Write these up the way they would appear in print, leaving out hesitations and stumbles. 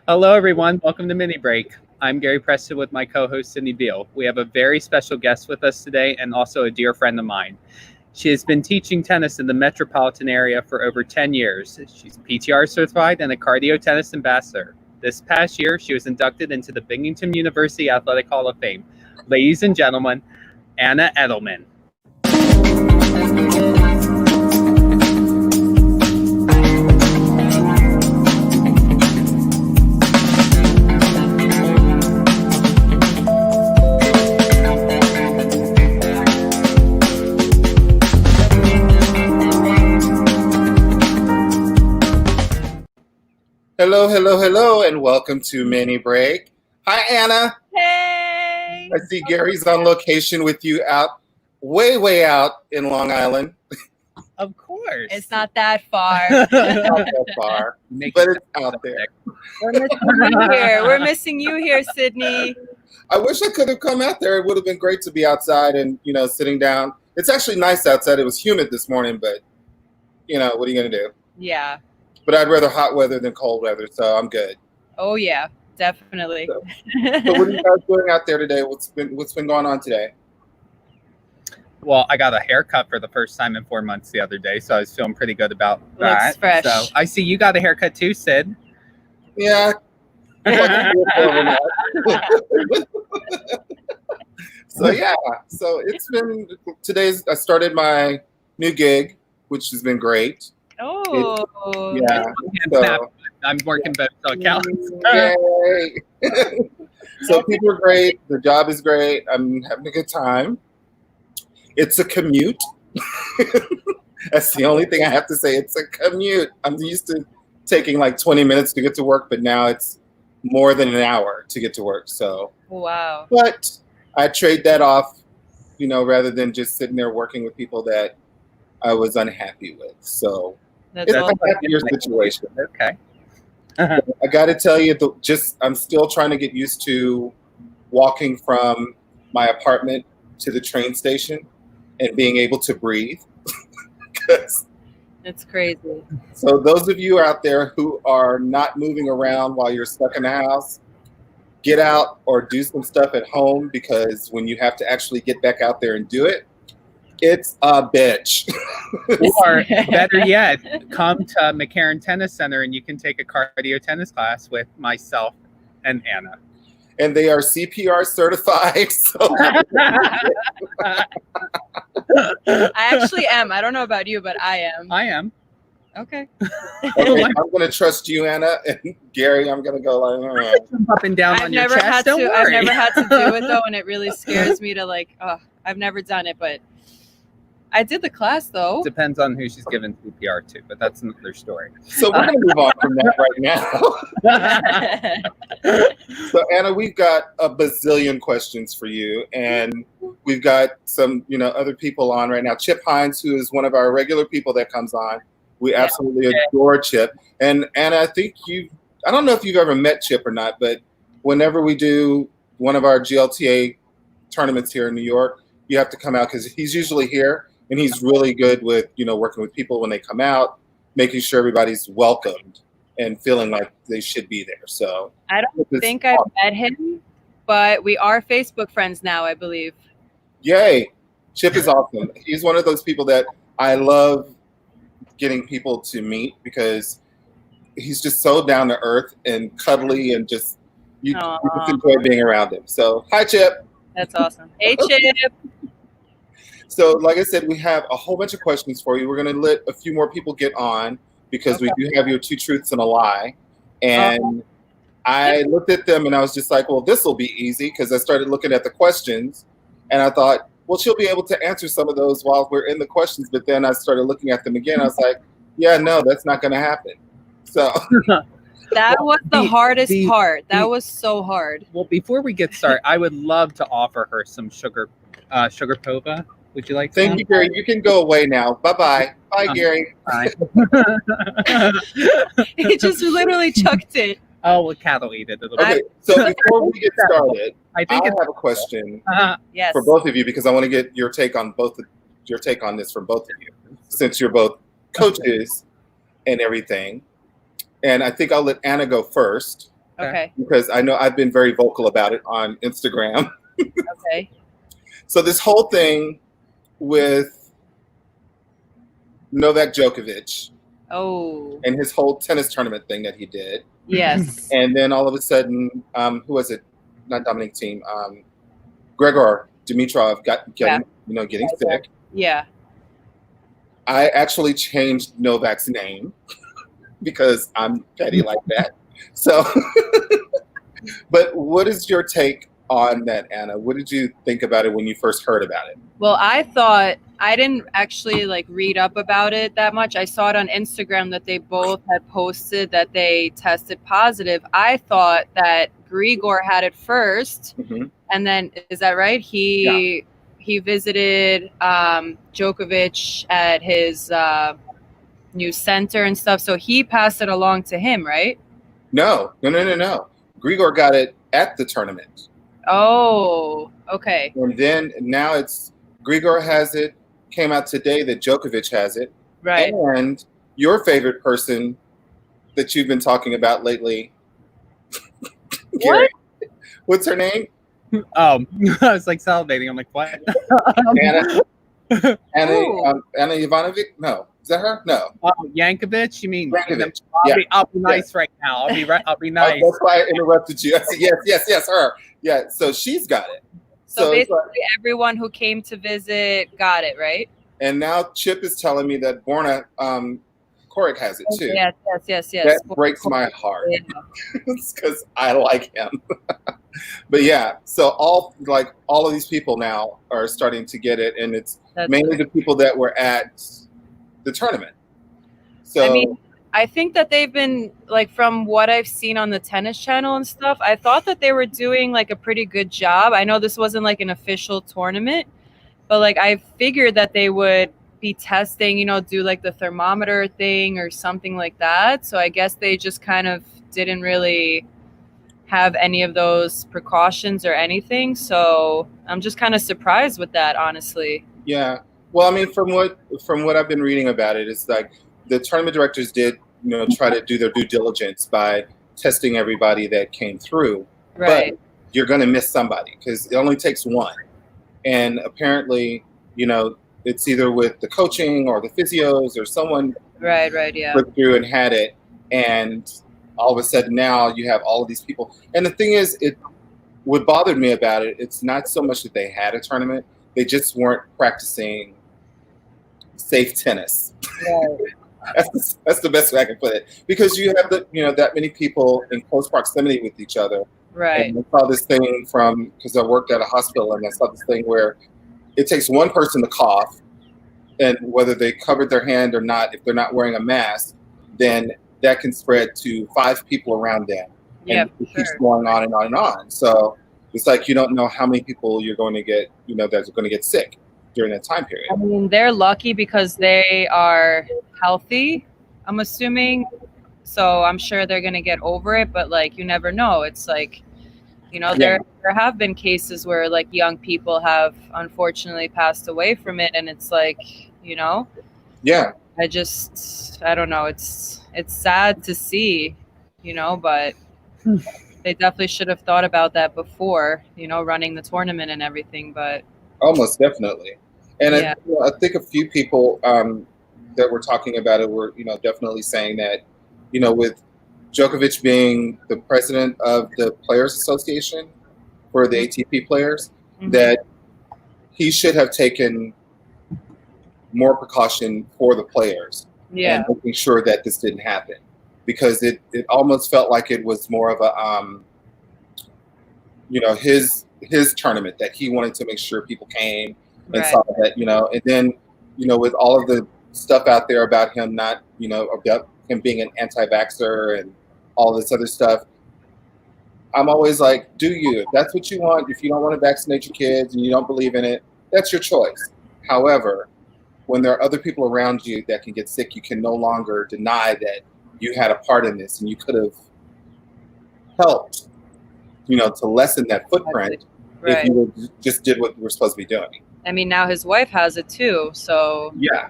Hello, everyone. Welcome to Mini Break. I'm Gary Preston with my co-host Sydney Beal. We have a very special guest with us today and also a dear friend of mine. She has been teaching tennis in the metropolitan area for over 10 years. She's PTR certified and a cardio tennis ambassador. This past year, she was inducted into the Binghamton University Athletic Hall of Fame. Ladies and gentlemen, Anna Edelman. Hello, and welcome to Mini Break. Hi, Anna. Hey! I see Gary's on location with you out, way out in Long Island. Of course. It's not that far. Not that far, but it's out there. We're missing you here, Sydney. I wish I could have come out there. It would have been great to be outside and, sitting down. It's actually nice outside. It was humid this morning, but, what are you going to do? Yeah. But I'd rather hot weather than cold weather, so I'm good. Oh yeah, definitely. So what are you guys doing out there today? What's been going on today? Well, I got a haircut for the first time in 4 months the other day, so I was feeling pretty good about that. Looks fresh. So I see you got a haircut too, Sid. Yeah. So it's been I started my new gig, which has been great. Oh. So I'm working both accounts. Yay. So people are great. The job is great. I'm having a good time. It's a commute. That's the only thing I have to say. It's a commute. I'm used to taking like 20 minutes to get to work, but now it's more than an hour to get to work. So wow. But I trade that off, rather than just sitting there working with people that I was unhappy with. So That's it's a happier situation. Okay. I got to tell you, I'm still trying to get used to walking from my apartment to the train station and being able to breathe. It's crazy. So those of you out there who are not moving around while you're stuck in the house, get out or do some stuff at home, because when you have to actually get back out there and do it, it's a bitch. Or better yet, come to McCarran Tennis Center and you can take a cardio tennis class with myself and Anna. And they are CPR certified. So. I actually am. I don't know about you, but I am. I am. Okay. Okay, I'm going to trust you, Anna, and Gary, I'm going to go like, jump up and down on your chest. I've never had to do it though, and it really scares me to I've never done it, but I did the class though. Depends on who she's given CPR to, but that's another story. So we're going to move on from that right now. So Anna, we've got a bazillion questions for you, and we've got some, other people on right now. Chip Hines, who is one of our regular people that comes on. We absolutely adore Chip. And Anna, I don't know if you've ever met Chip or not, but whenever we do one of our GLTA tournaments here in New York, you have to come out because he's usually here. And he's really good with, working with people when they come out, making sure everybody's welcomed and feeling like they should be there. So I don't think I've met him, but we are Facebook friends now, I believe. Yay. Chip is awesome. He's one of those people that I love getting people to meet, because he's just so down to earth and cuddly, and you just enjoy being around him. So hi, Chip. That's awesome. Hey, Chip. So, like I said, we have a whole bunch of questions for you. We're going to let a few more people get on, because we do have your 2 truths and a lie. And I looked at them and I was just like, well, this will be easy, because I started looking at the questions and I thought, well, she'll be able to answer some of those while we're in the questions. But then I started looking at them again. I was like, yeah, no, that's not going to happen. So that was the hardest part. That was so hard. Well, before we get started, I would love to offer her some sugar pova. Would you like to? Thank you, Gary. You can go away now. Bye-bye. Bye, Gary. Bye. He just literally chucked it. Oh, well, Kat will eat it. Okay, so before we get started, I have a question yes. for both of you, because I want to get your take on this from both of you, since you're both coaches and everything. and I think I'll let Anna go first Okay. because I know I've been very vocal about it on Instagram. Okay. So this whole thing with Novak Djokovic Oh, and his whole tennis tournament thing that he did, yes. and then all of a sudden, who was it? Not Dominic Thiem. Gregor Dimitrov getting sick. Yeah. I actually changed Novak's name because I'm petty like that. So, but what is your take on that, Anna? What did you think about it when you first heard about it? Well, I didn't actually like read up about it that much. I saw it on Instagram that they both had posted that they tested positive. I thought that Grigor had it first, and then is that right? He visited Djokovic at his new center and stuff, so he passed it along to him, right? No. Grigor got it at the tournament. Oh, okay. And then now it's Grigor has it. Came out today that Djokovic has it. Right. And your favorite person that you've been talking about lately, Gary, what's her name? I was like salivating. I'm like, what? Anna Ivanovic? No. Is that her? No. Yankovic? You mean? Yankovic. I'll be nice right now. I'll be nice. That's why I interrupted you. I said, yes, her. Yeah, so she's got it. So basically everyone who came to visit got it, right? And now Chip is telling me that Borna Koric has it too. Yes. That breaks my heart because I like him. But yeah, so all of these people now are starting to get it, and it's mainly the people that were at the tournament. So I mean, I think that they've been like, from what I've seen on the tennis channel and stuff, I thought that they were doing like a pretty good job. I know this wasn't like an official tournament, but like I figured that they would be testing, do like the thermometer thing or something like that. So I guess they just kind of didn't really have any of those precautions or anything. So I'm just kind of surprised with that, honestly. Yeah. Well, I mean, from what I've been reading about it, it's like the tournament directors did, try to do their due diligence by testing everybody that came through. Right. But you're going to miss somebody because it only takes one. And apparently, it's either with the coaching or the physios or someone yeah, looked through and had it. And all of a sudden now you have all of these people. And the thing is, what bothered me about it, it's not so much that they had a tournament. They just weren't practicing safe tennis. Right. That's the best way I can put it. Because you have that many people in close proximity with each other. Right. And I saw this thing because I worked at a hospital, and I saw this thing where it takes one person to cough, and whether they covered their hand or not, if they're not wearing a mask, then that can spread to 5 people around them. And it keeps going on and on and on. So it's like you don't know how many people you're going to get, that's going to get sick during that time period. I mean, they're lucky because they are healthy, I'm assuming. So I'm sure they're going to get over it. But like, you never know. It's like, there have been cases where like young people have unfortunately passed away from it. And it's like, Yeah. I don't know. It's sad to see, but they definitely should have thought about that before, running the tournament and everything. But almost definitely. And I think a few people that were talking about it were, definitely saying that, with Djokovic being the president of the Players Association for the ATP players, that he should have taken more precaution for the players and making sure that this didn't happen, because it almost felt like it was more of a his tournament that he wanted to make sure people came and saw that, and then with all of the stuff out there about him not about him being an anti-vaxxer and all this other stuff, I'm always like, do you? If that's what you want, if you don't want to vaccinate your kids and you don't believe in it, that's your choice. However, when there are other people around you that can get sick, you can no longer deny that you had a part in this and you could have helped, to lessen that footprint if you just did what you were supposed to be doing. I mean, now his wife has it too, so yeah.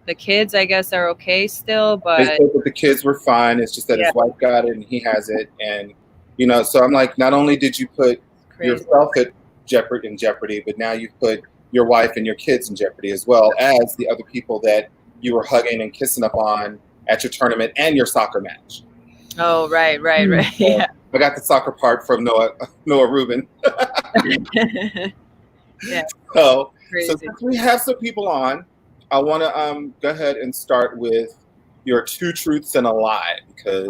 the kids, I guess, are okay still, They but said that the kids were fine. It's just that his wife got it and he has it. And, so I'm like, not only did you put crazy. yourself in jeopardy, but now you've put your wife and your kids in jeopardy, as well as the other people that you were hugging and kissing up on at your tournament and your soccer match. Oh, right. Yeah. I got the soccer part from Noah Rubin. Yeah. So Crazy. since we have some people on, I want to go ahead and start with your 2 truths and a lie, because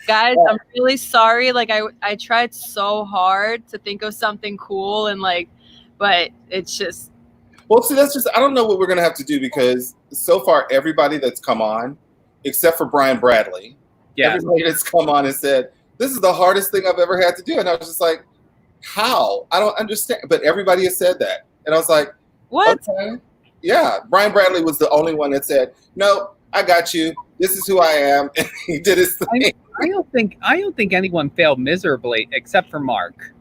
guys, I'm really sorry. Like I tried so hard to think of something cool and but it's just. Well, see, that's just, I don't know what we're going to have to do, because so far everybody that's come on, except for Brian Bradley, everybody that's come on and said, this is the hardest thing I've ever had to do. And I was just like, how? I don't understand. But everybody has said that. And I was like, what? Okay. Yeah. Brian Bradley was the only one that said, no, I got you. This is who I am. And he did his thing. I don't think anyone failed miserably except for Mark.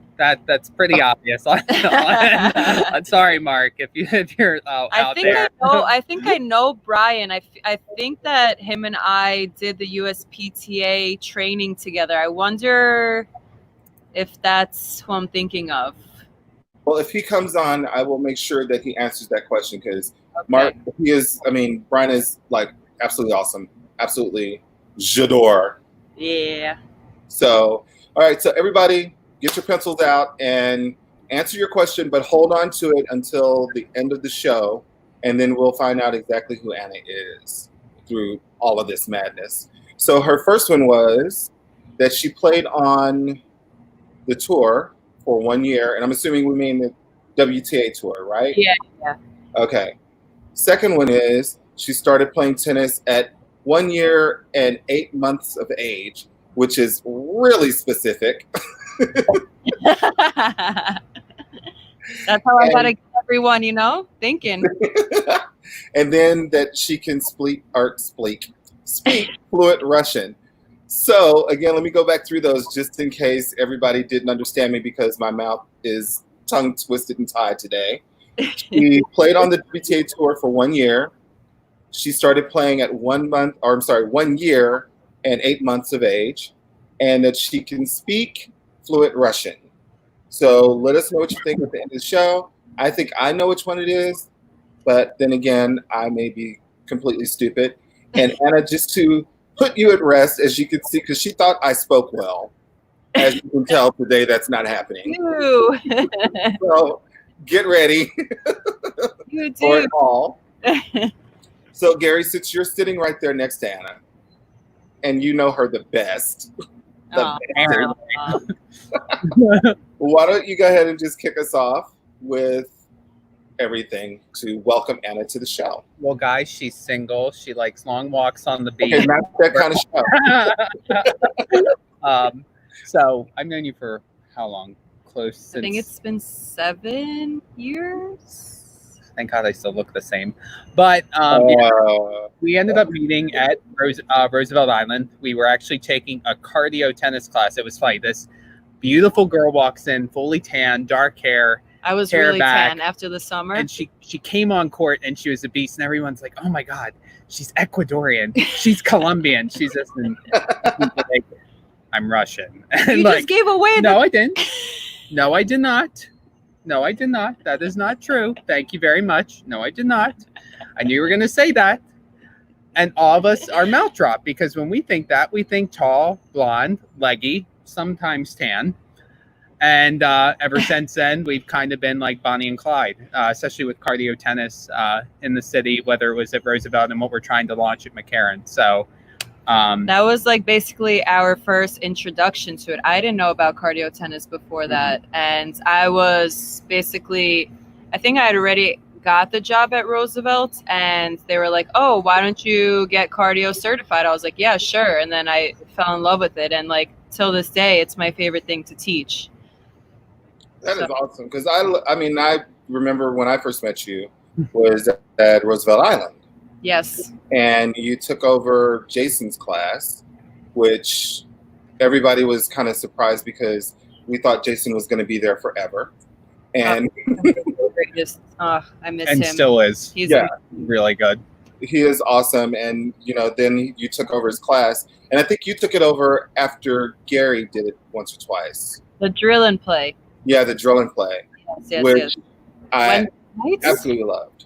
That's pretty obvious. I'm sorry, Mark, if you're out there. I think I know Brian. I think that him and I did the USPTA training together. I wonder if that's who I'm thinking of. Well, if he comes on, I will make sure that he answers that question, because Mark, Brian is like absolutely awesome. Absolutely j'adore. Yeah. So, all right. So everybody, get your pencils out and answer your question, but hold on to it until the end of the show, and then we'll find out exactly who Anna is through all of this madness. So her first one was that she played on the tour for 1 year, and I'm assuming we mean the WTA tour, right? Yeah. Okay. Second one is she started playing tennis at 1 year and 8 months of age, which is really specific. That's how I gotta get everyone, thinking. And then that she can speak fluent Russian. So again, let me go back through those just in case everybody didn't understand me, because my mouth is tongue twisted and tied today. She played on the WTA tour for 1 year. She started playing at 1 year and 8 months of age, and that she can speak fluent Russian. So let us know what you think at the end of the show. I think I know which one it is, but then again, I may be completely stupid. And Anna, just to put you at rest, as you can see, because she thought I spoke well. As you can tell today, that's not happening. So get ready for it all. So Gary, since you're sitting right there next to Anna, and you know her the best, why don't you go ahead and just kick us off with everything to welcome Anna to the show? Well, guys, she's single. She likes long walks on the beach. Okay, not that kind of show. So I've known you for how long? Since I think it's been 7 years. Thank God I still look the same. But we ended up meeting at Roosevelt Island. We were actually taking a cardio tennis class. It was funny. This beautiful girl walks in, fully tan, dark hair. I was really tan after the summer. And she came on court and she was a beast. And everyone's like, oh my God, she's Ecuadorian. She's Colombian. She's just like, I'm Russian. And you just gave away. No, I didn't. No, I did not. No, I did not. That is not true. Thank you very much. No, I did not. I knew you were going to say that. And all of us, our mouth dropped, because when we think that, we think tall, blonde, leggy, sometimes tan. And ever since then, we've kind of been like Bonnie and Clyde, especially with cardio tennis in the city, whether it was at Roosevelt and what we're trying to launch at McCarran. So that was like basically our first introduction to it. I didn't know about cardio tennis before that. And I was basically, I think I had already got the job at Roosevelt, and they were like, oh, why don't you get cardio certified? I was like, yeah, sure. And then I fell in love with it. And like till this day, it's my favorite thing to teach. That is awesome. Because I remember when I first met you was at Roosevelt Island. Yes. And you took over Jason's class, which everybody was kind of surprised, because we thought Jason was going to be there forever. And I miss And him. still is. He's Yeah. Really good. He is awesome. And, then you took over his class. And I think you took it over after Gary did it once or twice. the drill and play. Yeah, the drill and play, Yes, which yes. I Nights? absolutely loved.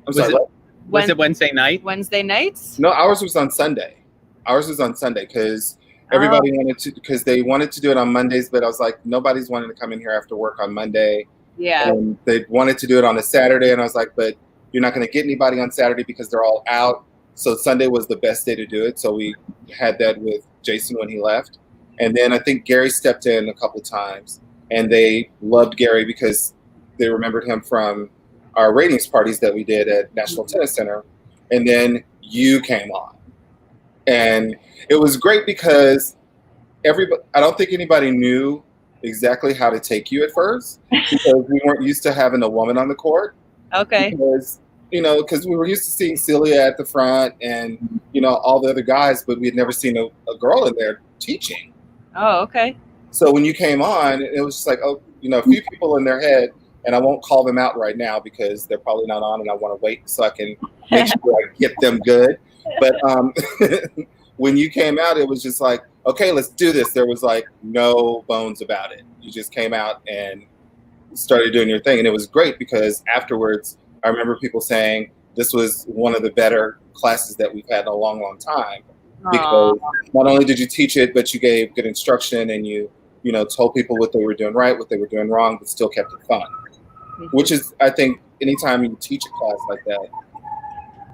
I'm Was sorry, it- what? Was it Wednesday night? Wednesday nights? No, ours was on Sunday. Ours was on Sunday because everybody because they wanted to do it on Mondays, but I was like, nobody's wanting to come in here after work on Monday. Yeah. And they wanted to do it on a Saturday, and I was like, but you're not going to get anybody on Saturday because they're all out. So Sunday was the best day to do it. So we had that with Jason when he left. And then I think Gary stepped in a couple of times, and they loved Gary because they remembered him from our ratings parties that we did at National Tennis Center. And then you came on. And it was great because I don't think anybody knew exactly how to take you at first because we weren't used to having a woman on the court. Okay. Because we were used to seeing Celia at the front and, all the other guys, but we had never seen a girl in there teaching. Oh, okay. So when you came on, it was just like, a few people in their head, and I won't call them out right now because they're probably not on and I want to wait so I can make sure I get them good. But when you came out, it was just like, okay, let's do this. There was like no bones about it. You just came out and started doing your thing. And it was great because afterwards, I remember people saying this was one of the better classes that we've had in a long, long time. Because not only did you teach it, but you gave good instruction and you told people what they were doing right, what they were doing wrong, but still kept it fun. Which is, I think, anytime you teach a class like that,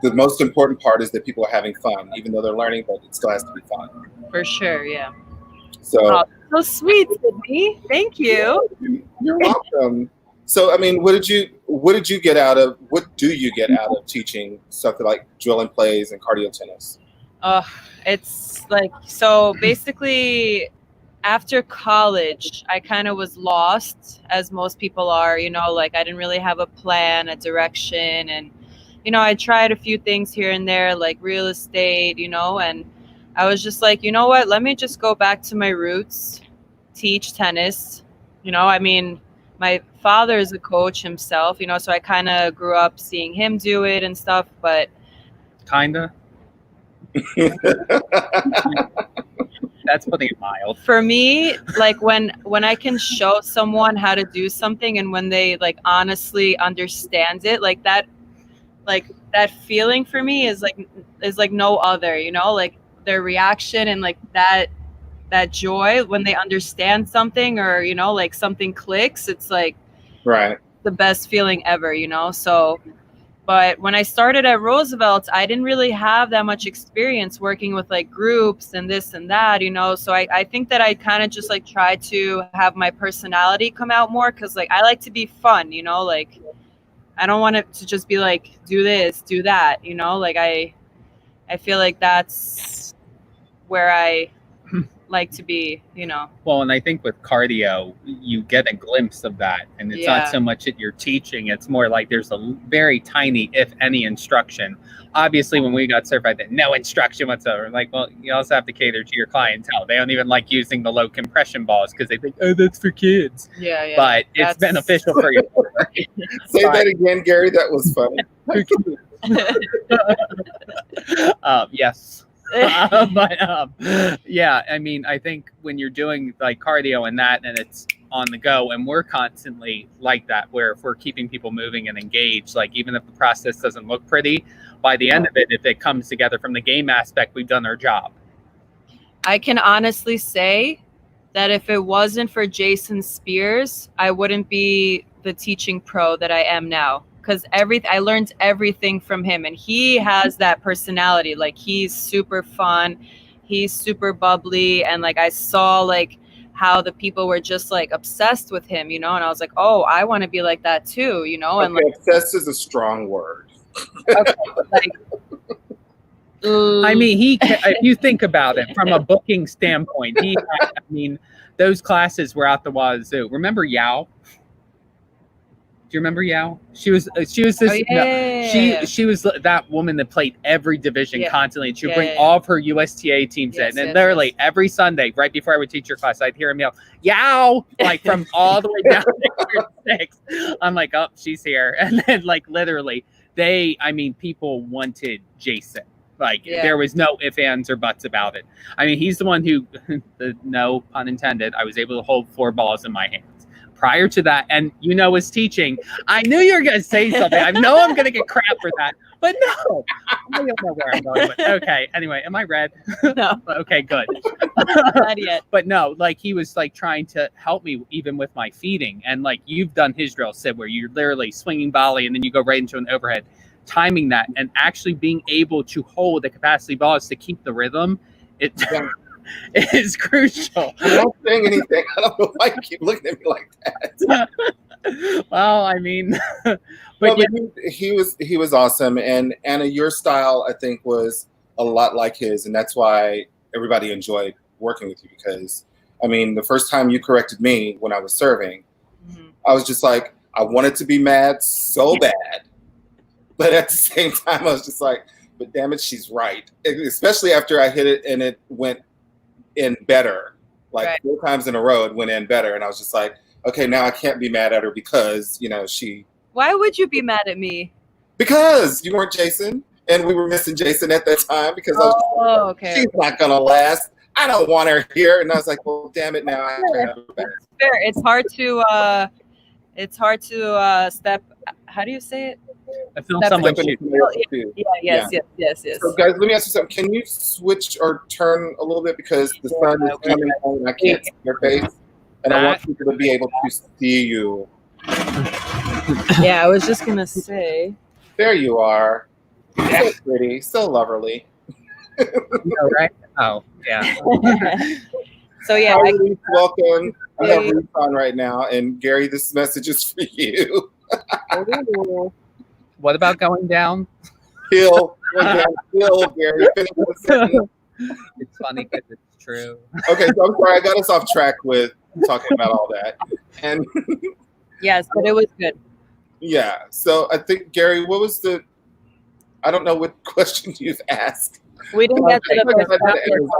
the most important part is that people are having fun, even though they're learning, but it still has to be fun. For sure, yeah. So sweet, Sydney. Thank you. You're welcome. So, I mean, what do you get out of teaching something like drill and plays and cardio tennis? It's like, so basically after college, I kind of was lost, as most people are, like I didn't really have a plan, a direction. And, I tried a few things here and there, like real estate, and I was just like, you know what, let me just go back to my roots, teach tennis. My father is a coach himself, so I kind of grew up seeing him do it and stuff, but Kinda. That's putting it mild. For me, like when I can show someone how to do something and when they like honestly understand it, like that feeling for me is like no other, like their reaction and like that joy when they understand something or, like something clicks, it's like right, the best feeling ever, so. But when I started at Roosevelt, I didn't really have that much experience working with like groups and this and that, So I think that I kind of just like try to have my personality come out more because like I like to be fun, like I don't want it to just be like do this, do that, Like I feel like that's where I like to be, Well, and I think with cardio, you get a glimpse of that. And it's not so much that you're teaching, it's more like there's a very tiny, if any, instruction. Obviously, when we got certified, that no instruction whatsoever. Like, well, you also have to cater to your clientele. They don't even like using the low compression balls because they think, oh, that's for kids. Yeah. But it's beneficial for you. Say that again, Gary. That was funny. Yes. Yeah, I mean, I think when you're doing like cardio and that, and it's on the go, and we're constantly like that, where if we're keeping people moving and engaged, like even if the process doesn't look pretty, by the end of it, if it comes together from the game aspect, we've done our job. I can honestly say that if it wasn't for Jason Spears, I wouldn't be the teaching pro that I am now. Because I learned everything from him, and he has that personality. Like he's super fun, he's super bubbly, and like I saw like how the people were just like obsessed with him, and I was like, oh, I want to be like that too, Okay, and like obsessed is a strong word. Okay, like, I mean, if you think about it from a booking standpoint, those classes were out the wazoo. Remember Yao? you remember Yao? She was this. She was that woman that played every division constantly. And she would bring all of her USTA teams in, and literally every Sunday, right before I would teach her class, I'd hear him yell "Yao" like from all the way down to 6. I'm like, oh, she's here, and then like literally, people wanted Jason. Like there was no ifs, ands, or buts about it. I mean, he's the one who, no pun intended, I was able to hold 4 balls in my hands. Prior to that, and was teaching. I knew you were going to say something. I know I'm going to get crap for that, but no. I don't know where I'm going. But okay. Anyway, am I red? No. Okay, good. Not yet. But no, like he was like trying to help me even with my feeding, and like you've done his drill, Sid, where you're literally swinging volley and then you go right into an overhead. Timing that and actually being able to hold the capacity balls to keep the rhythm. It is crucial. I'm not saying anything. I don't know why you keep looking at me like that. Well, I mean, but he was awesome. And Anna, your style, I think, was a lot like his, and that's why everybody enjoyed working with you. Because, I mean, the first time you corrected me when I was serving, I was just like, I wanted to be mad so bad, but at the same time, I was just like, but damn it, she's right. Especially after I hit it and it went in better, like 4 times in a row, it went in better. And I was just like, okay, now I can't be mad at her because, she. Why would you be mad at me? Because you weren't Jason and we were missing Jason at that time because I was okay. She's not going to last. I don't want her here. And I was like, well, damn it. Now I have to have her back. Fair. It's hard to step. How do you say it? I feel someone shoot. Yes. So guys, let me ask you something. Can you switch or turn a little bit because the sun is coming on and I can't see your face, and I want people to be able to see you. Yeah, I was just gonna say. There you are. So pretty, so lovely. Right? Oh, yeah. So yeah, welcome. I have Ruth on right now, and Gary, this message is for you. What about going down? Hill, Gary. It's funny because it's true. Okay, so I'm sorry, I got us off track with talking about all that. And yes, but it was good. Yeah. So I think, Gary, what was I don't know what question you've asked. We didn't get to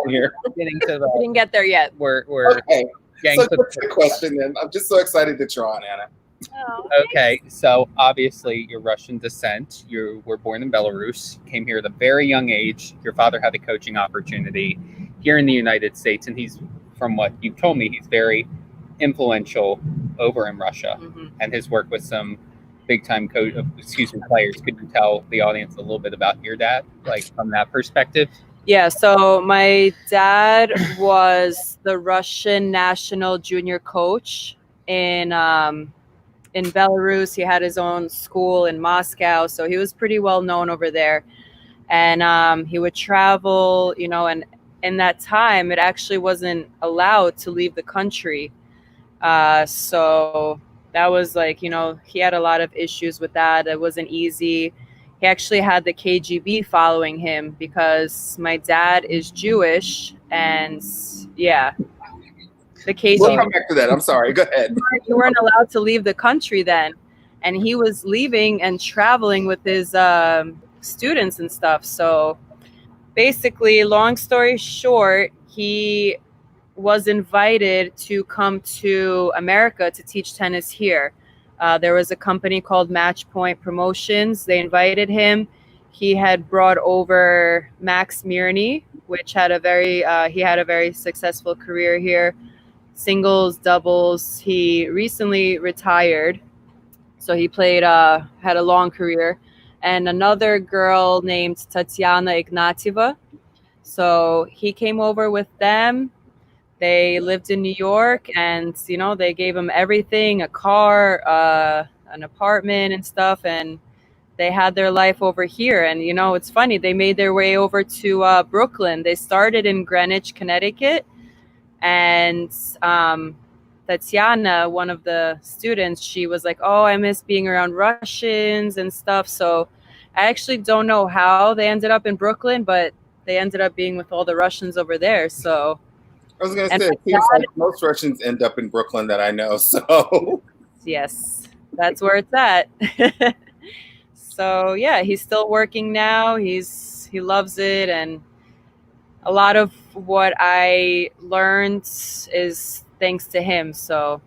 here. We didn't get there yet. We're okay. So what's the question then? I'm just so excited that you're on, Anna. Oh, okay, so obviously you're Russian descent. You were born in Belarus, came here at a very young age. Your father had a coaching opportunity here in the United States, and he's, from what you've told me, he's very influential over in Russia, and his work with some big-time players. Could you tell the audience a little bit about your dad, like from that perspective? Yeah, so my dad was the Russian national junior coach in Belarus. He had his own school in Moscow, so he was pretty well known over there. And he would travel, and in that time, it actually wasn't allowed to leave the country. So that was like, he had a lot of issues with that. It wasn't easy. He actually had the KGB following him because my dad is Jewish, and the KGB. We'll come back to that. I'm sorry. Go ahead. You weren't allowed to leave the country then, and he was leaving and traveling with his students and stuff. So basically, long story short, he was invited to come to America to teach tennis here. There was a company called Match Point Promotions. They invited him. He had brought over Max Mirny, which had he had a very successful career here. Singles, doubles. He recently retired. So he played, had a long career. And another girl named Tatiana Ignatieva. So he came over with them. They lived in New York, and, they gave him everything, a car, an apartment and stuff. And they had their life over here. And, it's funny. They made their way over to Brooklyn. They started in Greenwich, Connecticut. And Tatiana, one of the students, she was like, oh, I miss being around Russians and stuff. So I actually don't know how they ended up in Brooklyn, but they ended up being with all the Russians over there. So I was going to say, it seems like most Russians end up in Brooklyn that I know. So yes. That's where it's at. So yeah, he's still working now. He loves it, and a lot of what I learned is thanks to him. So,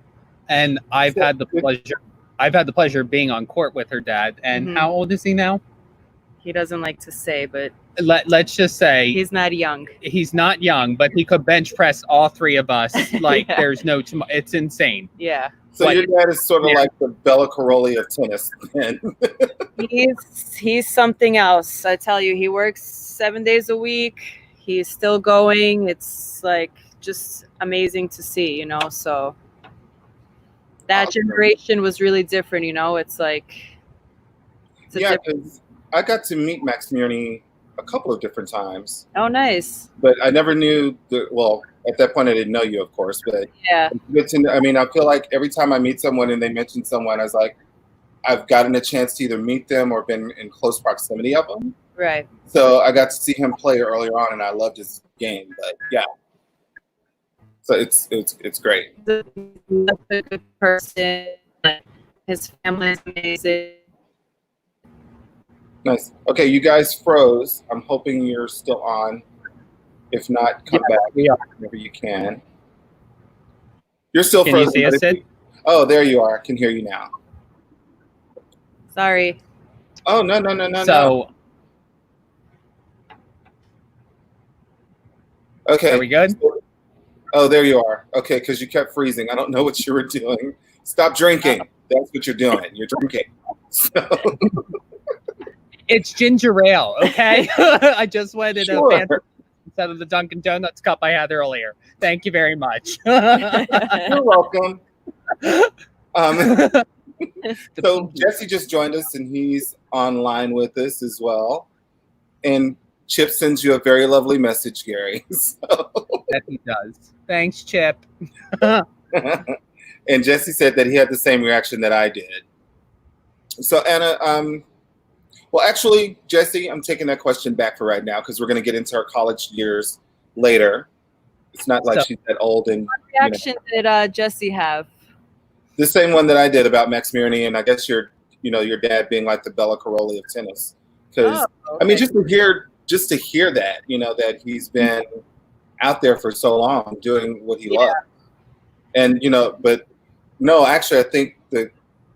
And I've had the pleasure of being on court with her dad. And Mhm. how old is he now? he doesn't like to say, but Let's just say he's not young. he's not young, but he could bench press all three of us like Yeah. there's no tomorrow. It's insane. Yeah. So Like- your dad is sort of Yeah. like the Bella Caroli of tennis. He's something else. I tell you, he works 7 days a week. He's still going. It's like just amazing to see, you know. So that Awesome. generation was really different, you know. It's like it's a Yeah, different. because I got to meet Max Murney a couple of different times, Oh, nice. but I never knew well, at that point I didn't know you, of course, but Yeah. it's good to know. I mean, I feel like every time I meet someone and they mention someone, I was like, I've gotten a chance to either meet them or been in close proximity of them. Right. So I got to see him play earlier on, and I loved his game. But yeah, so it's great. He's a good person. His family is amazing. Nice. Okay, you guys froze. I'm hoping you're still on. If not, come back We are. whenever you can. You're still Can you frozen. see but us, if Sid? you- Oh, there you are. I can hear you now. Sorry. Oh, no. So Okay. are we good? Oh, there you are. Okay, because you kept freezing. I don't know what you were doing. Stop drinking. That's what you're doing. You're drinking. So, It's ginger ale, okay? I just went in Sure. a fancy instead of the Dunkin' Donuts cup I had earlier. Thank you very much. you're welcome. So Jesse just joined us, and he's online with us as well. And Chip sends you a very lovely message, Gary. So, That he does. Thanks, Chip. and Jesse said that he had the same reaction that I did. So Anna, well, actually, Jesse, I'm taking that question back for right now because we're going to get into her college years later. It's not like So- she's that old. And What reaction did Jesse have? the same one that I did about Max Murney, and I guess your dad being like the Bella Caroli of tennis. Because Oh, I mean, okay. just to hear that, that he's been out there for so long doing what he loves, and but no, actually, I think the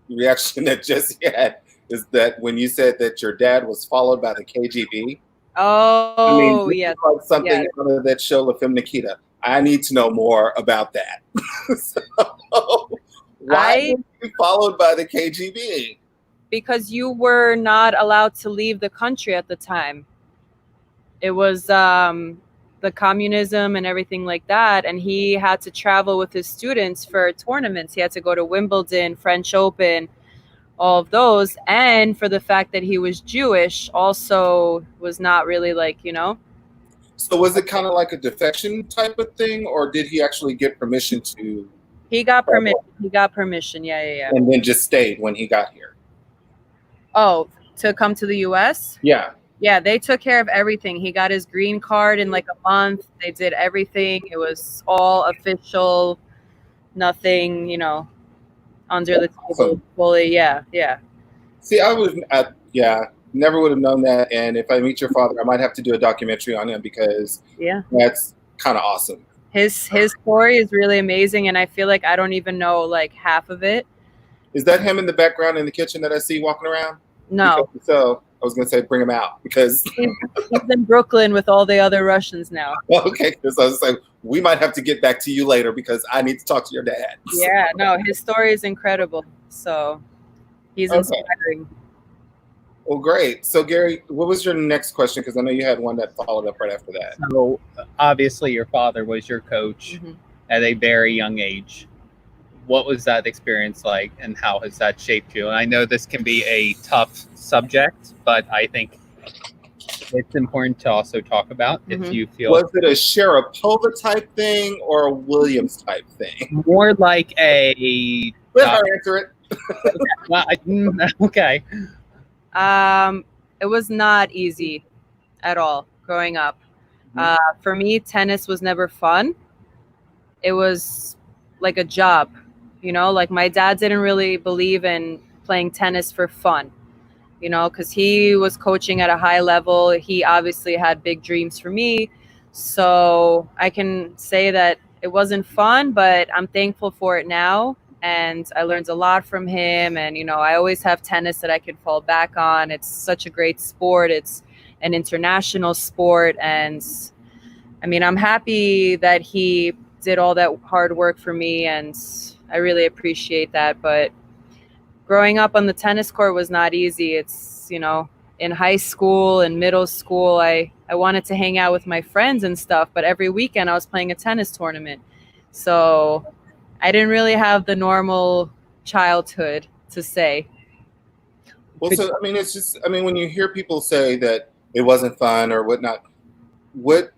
reaction that Jesse had is that when you said that your dad was followed by the KGB. Oh, I mean, this yes. is like something out of that show, La Femme Nikita. I need to know more about that. So, why were you followed by the KGB? Because you were not allowed to leave the country at the time. It was the communism and everything like that, and he had to travel with his students for tournaments. He had to go to Wimbledon, French Open, all of those, and for the fact that he was Jewish also was not really So was it kind of like a defection type of thing, or did he actually get permission to, he got permission. Yeah. and then just stayed when he got here? Oh, to come to the US? Yeah. They took care of everything. He got his green card in like a month. They did everything. It was all official, nothing, under the table Awesome. fully. Yeah. See, never would have known that. And if I meet your father, I might have to do a documentary on him because that's kind of awesome. His story is really amazing, and I feel like I don't even know like half of it. Is that him in the background in the kitchen that I see walking around? No. Because so I was going to say bring him out because He's in Brooklyn with all the other Russians now. okay, because I was like, we might have to get back to you later because I need to talk to your dad. Yeah, no, his story is incredible. So he's inspiring. Well, great. So, Gary, what was your next question? Because I know you had one that followed up right after that. So obviously your father was your coach Mhm. at a very young age. What was that experience like, and how has that shaped you? And I know this can be a tough subject, but I think it's important to also talk about if you feel Was it a Sharapova type thing or a Williams type thing? more like a Let her answer it. okay. It was not easy at all growing up. For me, tennis was never fun. It was like a job, like my dad didn't really believe in playing tennis for fun, you know, because he was coaching at a high level. He obviously had big dreams for me. So I can say that it wasn't fun, but I'm thankful for it now. And I learned a lot from him. And, you know, I always have tennis that I can fall back on. It's such a great sport. It's an international sport. And I mean, I'm happy that he did all that hard work for me. And I really appreciate that. But growing up on the tennis court was not easy. It's, you know, in high school and middle school, I wanted to hang out with my friends and stuff, but every weekend I was playing a tennis tournament. So I didn't really have the normal childhood, to say. Well, so I mean, it's just, I mean, when you hear people say that it wasn't fun or whatnot, what,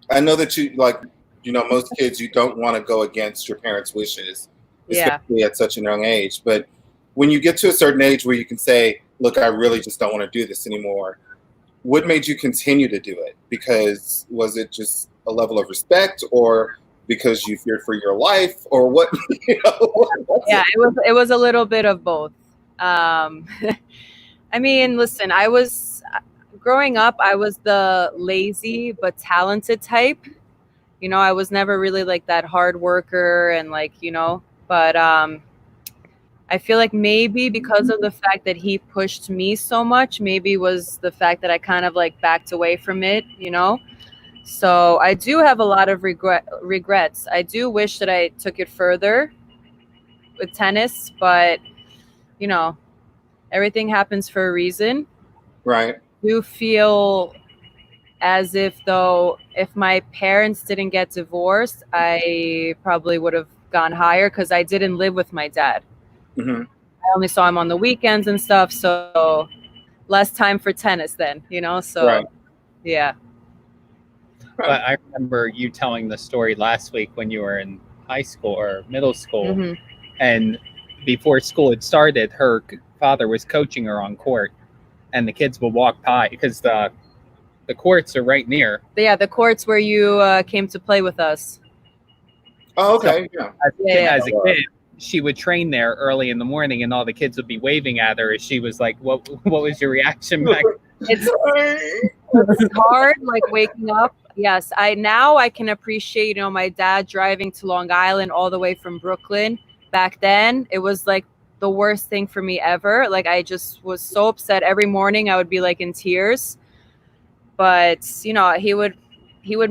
I know that you, like, you know, most kids, you don't want to go against your parents' wishes, especially at such a young age. But when you get to a certain age where you can say, look, I really just don't want to do this anymore, what made you continue to do it? Because was it just a level of respect, or because you feared for your life, or what? You know, yeah, it was a little bit of both. I mean, listen, I was growing up, I was the lazy but talented type. You know, I was never really like that hard worker and like, you know, but I feel like maybe because of the fact that he pushed me so much, maybe was the fact that I kind of like backed away from it, you know? So I do have a lot of regrets. I do wish that I took it further with tennis, but you know, everything happens for a reason. right. I do feel as if though if my parents didn't get divorced, I probably would have gone higher because I didn't live with my dad. Mm-hmm. I only saw him on the weekends and stuff, so less time for tennis then, you know? So, Right. yeah. But I remember you telling the story last week when you were in high school or middle school, Mhm. and before school had started, her father was coaching her on court, and the kids would walk by because the courts are right near. Yeah, the courts where you came to play with us. Oh, okay. Yeah. As a kid, she would train there early in the morning, and all the kids would be waving at her as she was like, what was your reaction back? It's hard, like waking up. Yes, I can appreciate, you know, my dad driving to Long Island all the way from Brooklyn. Back then, it was like the worst thing for me ever. Like I just was so upset every morning. I would be like in tears. But, you know, he would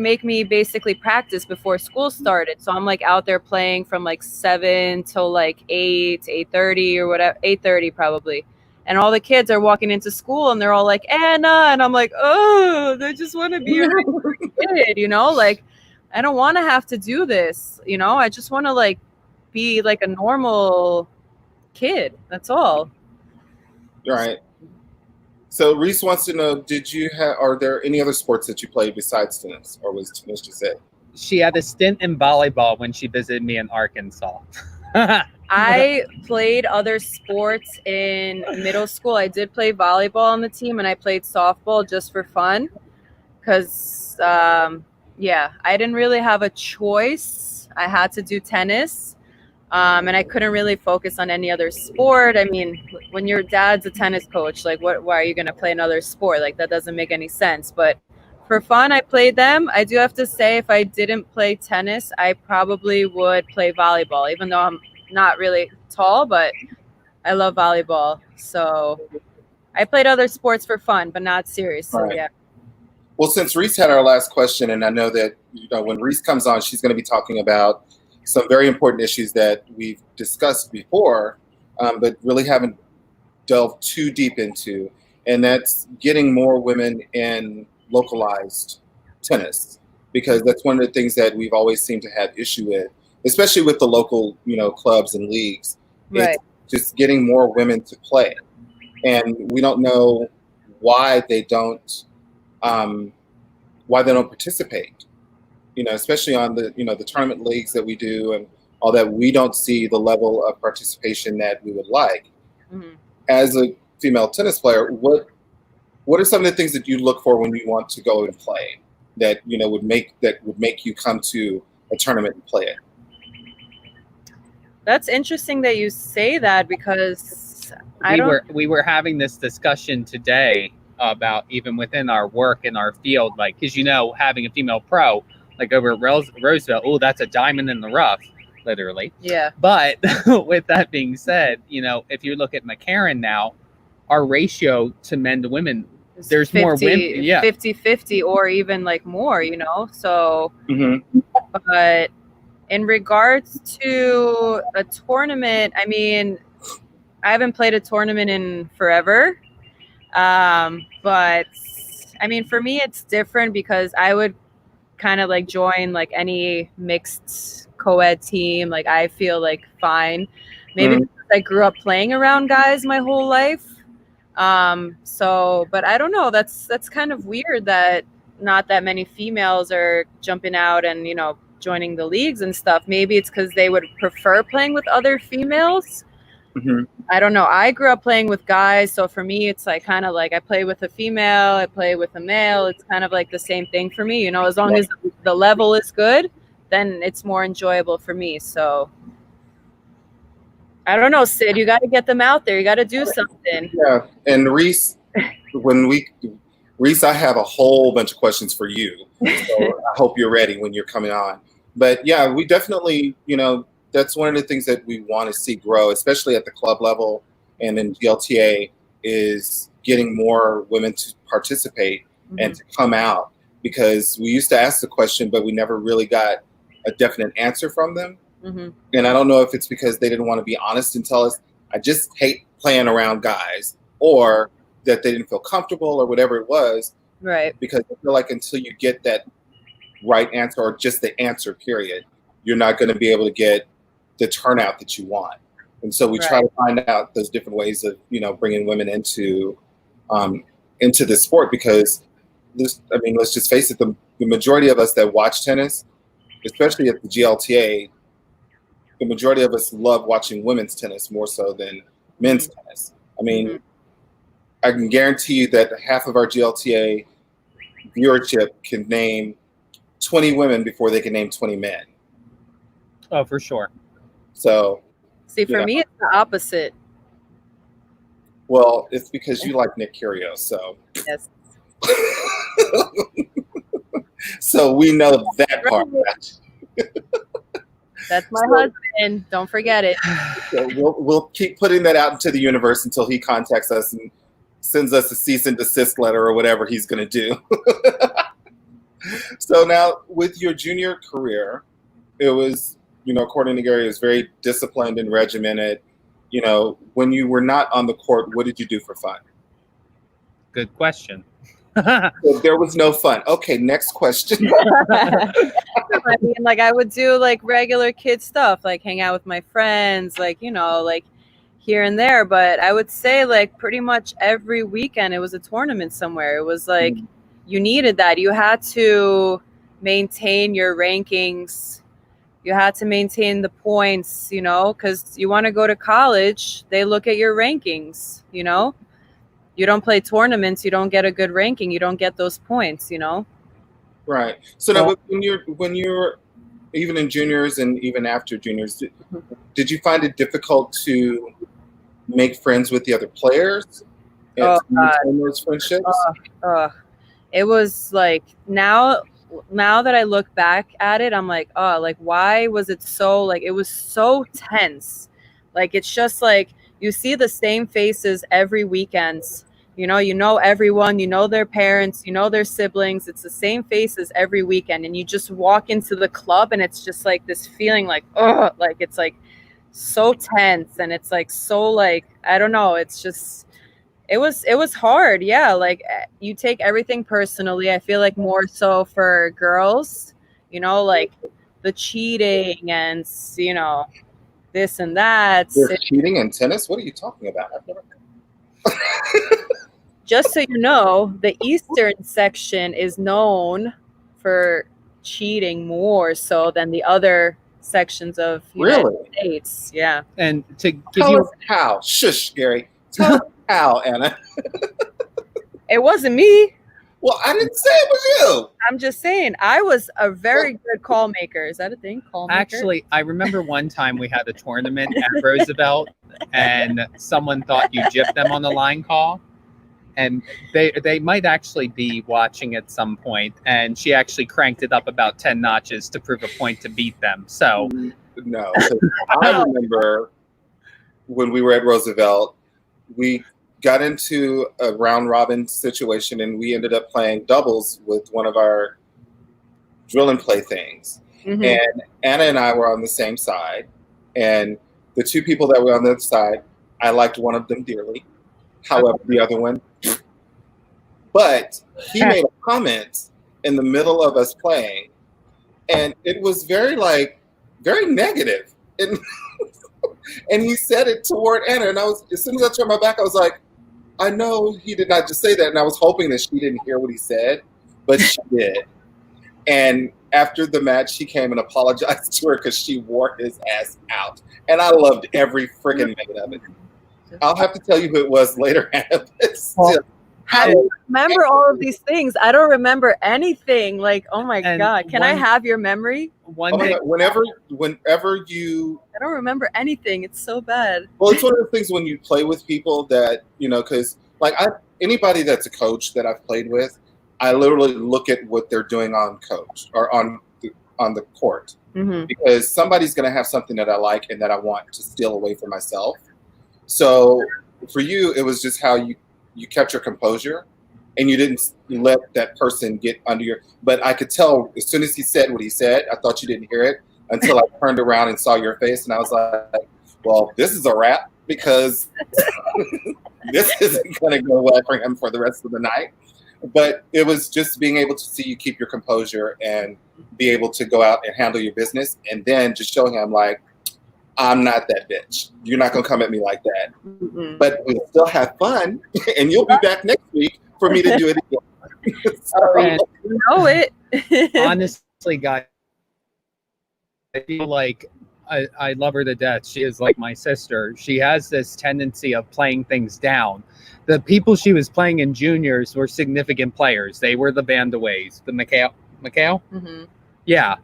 make me basically practice before school started. So I'm like out there playing from like 7 till like 8, 8:30 or whatever, 8:30 probably. And all the kids are walking into school and they're all like, Anna. And I'm like, oh, they just want to be a kid, you know? Like, I don't want to have to do this, you know? I just want to like be like a normal kid. That's all. Right. So Reese wants to know, are there any other sports that you played besides tennis, or was tennis just it? She had a stint in volleyball when she visited me in Arkansas. I played other sports in middle school. I did play volleyball on the team, and I played softball just for fun because, I didn't really have a choice. I had to do tennis, and I couldn't really focus on any other sport. I mean, when your dad's a tennis coach, like, why are you going to play another sport? Like, that doesn't make any sense. But for fun, I played them. I do have to say, if I didn't play tennis, I probably would play volleyball, even though I'm not really tall, but I love volleyball. So I played other sports for fun, but not seriously. Right. Yeah. Well, since Reese had our last question, and I know that, you know, when Reese comes on, she's going to be talking about some very important issues that we've discussed before, but really haven't delved too deep into, and that's getting more women in localized tennis, because that's one of the things that we've always seemed to have issue with, especially with the local, you know, clubs and leagues. Right. It's just getting more women to play, and we don't know why they don't participate. You know, especially on the, you know, the tournament leagues that we do and all that, we don't see the level of participation that we would like. Mm-hmm. As a female tennis player, what are some of the things that you look for when you want to go and play that, you know, would make you come to a tournament and play it? That's interesting that you say that, because we were having this discussion today about even within our work in our field, like, because having a female pro like over at Roosevelt, oh, that's a diamond in the rough, literally. Yeah. But with that being said, if you look at McCarran now, our ratio to men to women, there's 50, more women, 50-50 or even like more, so but in regards to a tournament, I mean, I haven't played a tournament in forever, but I mean, for me it's different because I would kind of like join like any mixed co-ed team. Like I feel like fine, maybe because I grew up playing around guys my whole life. But I don't know, that's kind of weird that not that many females are jumping out and joining the leagues and stuff. Maybe it's because they would prefer playing with other females. I don't know. I grew up playing with guys, so for me it's like kind of like I play with a female, I play with a male. It's kind of like the same thing for me, as long as the level is good, then it's more enjoyable for me. So I don't know, Sid, you got to get them out there. You got to do something. Yeah, and Reese, Reese, I have a whole bunch of questions for you. So I hope you're ready when you're coming on. But yeah, we definitely, that's one of the things that we want to see grow, especially at the club level and in GLTA, is getting more women to participate and to come out. Because we used to ask the question, but we never really got a definite answer from them. And I don't know if it's because they didn't want to be honest and tell us, I just hate playing around guys, or that they didn't feel comfortable or whatever it was. Right. Because I feel like until you get that right answer, or just the answer period, you're not going to be able to get the turnout that you want. And so we try to find out those different ways of, bringing women into the sport, because let's just face it, the majority of us that watch tennis, especially at the GLTA, the majority of us love watching women's tennis more so than men's tennis. I mean, I can guarantee you that half of our GLTA viewership can name 20 women before they can name 20 men. Oh, for sure. So, see, for me, it's the opposite. Well, it's because you like Nick Kyrgios, so. Yes. So we know that part. That's my husband. Don't forget it. So we'll keep putting that out into the universe until he contacts us and sends us a cease and desist letter or whatever he's going to do. So now, with your junior career, it was, according to Gary, it was very disciplined and regimented. When you were not on the court, what did you do for fun? Good question. So there was no fun. Okay, next question. I mean, like I would do like regular kid stuff, like hang out with my friends, like, like here and there. But I would say like pretty much every weekend it was a tournament somewhere. It was like you needed that. You had to maintain your rankings. You had to maintain the points, because you want to go to college, they look at your rankings, You don't play tournaments, you don't get a good ranking, you don't get those points, Right. So now, when you're even in juniors and even after juniors, did you find it difficult to make friends with the other players and maintain those friendships? It was like now that I look back at it, I'm like, why was it so, like, it was so tense. Like, it's just like you see the same faces every weekend. Everyone, their parents, their siblings. It's the same faces every weekend. And you just walk into the club and it's just like this feeling like, like it's like so tense. And it's like, so like, I don't know. It's just, it was hard. Yeah. Like you take everything personally. I feel like more so for girls, like the cheating and, this and that. There's cheating in tennis? What are you talking about? I've never Just so you know, the Eastern section is known for cheating more so than the other sections of United States. Yeah. And to give Tell us how. Shush, Gary. Tell us how, Anna. It wasn't me. Well, I didn't say it was you. I'm just saying, I was a very good call maker. Is that a thing? Call maker? Actually, I remember one time we had a tournament at Roosevelt, and someone thought you gypped them on the line call, and they might actually be watching at some point, and she actually cranked it up about 10 notches to prove a point to beat them. So No, I remember when we were at Roosevelt, we got into a round robin situation, and we ended up playing doubles with one of our drill and play things. Mhm. And Anna and I were on the same side, and the two people that were on the other side, I liked one of them dearly. However, the other one, but he made a comment in the middle of us playing, and it was very negative. And and he said it toward Anna, and as soon as I turned my back, I was like, I know he did not just say that, and I was hoping that she didn't hear what he said, but she did. And after the match, she came and apologized to her because she wore his ass out, and I loved every freaking minute of it. I'll have to tell you who it was later, Anna. But still, How do you remember all of these things? I don't remember anything. Like, oh my And God, can I have your memory? one oh my thing, God, whenever you, I don't remember anything. It's so bad. well, it's one of the things when you play with people that, because anybody that's a coach that I've played with, I literally look at what they're doing on coach or on the court, Mhm. because somebody's going to have something that I like and that I want to steal away from myself. So for you, it was just how you kept your composure and you didn't let that person get under your, but I could tell as soon as he said what he said, I thought you didn't hear it until I turned around and saw your face, and I was like, well, this is a wrap, because this isn't going to go well for him for the rest of the night. But it was just being able to see you keep your composure and be able to go out and handle your business, and then just showing him, like, I'm not that bitch. You're not going to come at me like that. Mhm. But we'll still have fun, and you'll be back next week for me to do it again. and You know it. honestly, guys, I feel like I love her to death. She is like my sister. She has this tendency of playing things down. The people she was playing in juniors were significant players. They were the Vandaways, the McHale? Mhm. Yeah.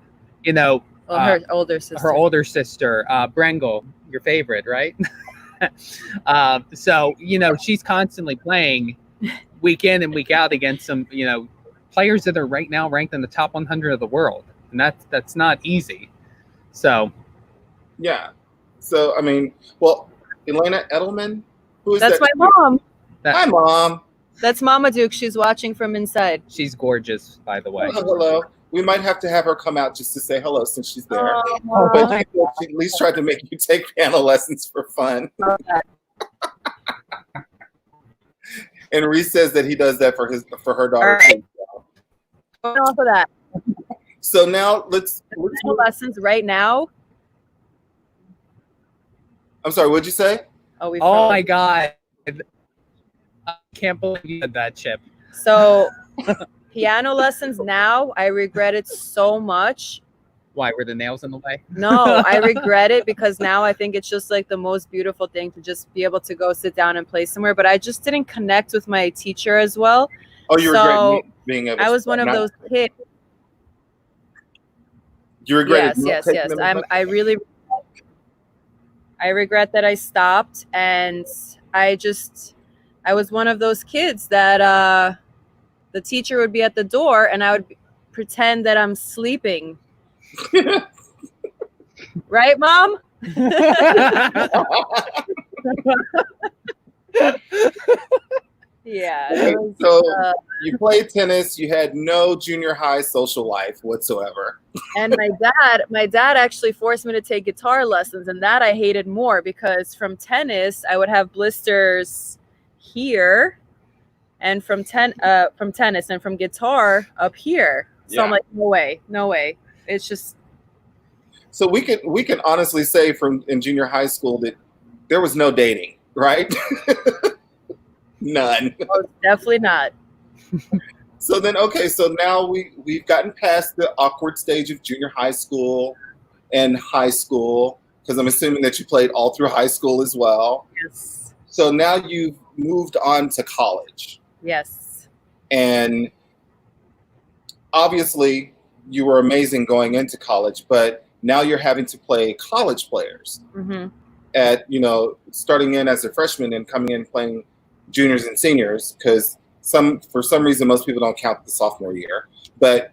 Well, her older sister. Her older sister, Brengel, your favorite, right? So, she's constantly playing week in and week out against some, players that are right now ranked in the top 100 of the world. And that's not easy. So, yeah. So, I mean, well, Anna Edelman, who is That's that? my mom. Hi, Mom. That's Mama Duke. She's watching from inside. she's gorgeous, by the way. Oh, hello. We might have to have her come out just to say hello since she's there. Aw. But she at least tried to make you take piano lessons for fun. And Reese says that he does that for her daughter. All right. too. Going off of that. So now let's Piano lessons right now. I'm sorry, what'd you say? Oh, we. Oh my God. I can't believe you had that, Chip. So, piano lessons now, I regret it so much. Why, were the nails in the way? No, I regret it because now I think it's just like the most beautiful thing to just be able to go sit down and play somewhere. But I just didn't connect with my teacher as well. Oh, you So, regret being able I to was one of those kids. You regretted Yes. not taking them as much? I regret that I stopped, and I was one of those kids that the teacher would be at the door and I would pretend that I'm sleeping. Right, Mom? Yeah. it was, So you played tennis, you had no junior high social life whatsoever. and my dad actually forced me to take guitar lessons, and that I hated more because from tennis I would have blisters here, and from tennis and from guitar up here. So I'm Yeah. like, no way. It's just So we can honestly say in junior high school that there was no dating, right? None. definitely not. So then, okay, so now we've gotten past the awkward stage of junior high school and high school, because I'm assuming that you played all through high school as well. Yes. So now you've moved on to college. Yes. And obviously you were amazing going into college, but now you're having to play college players at, starting in as a freshman and coming in playing juniors and seniors, because for some reason most people don't count the sophomore year, but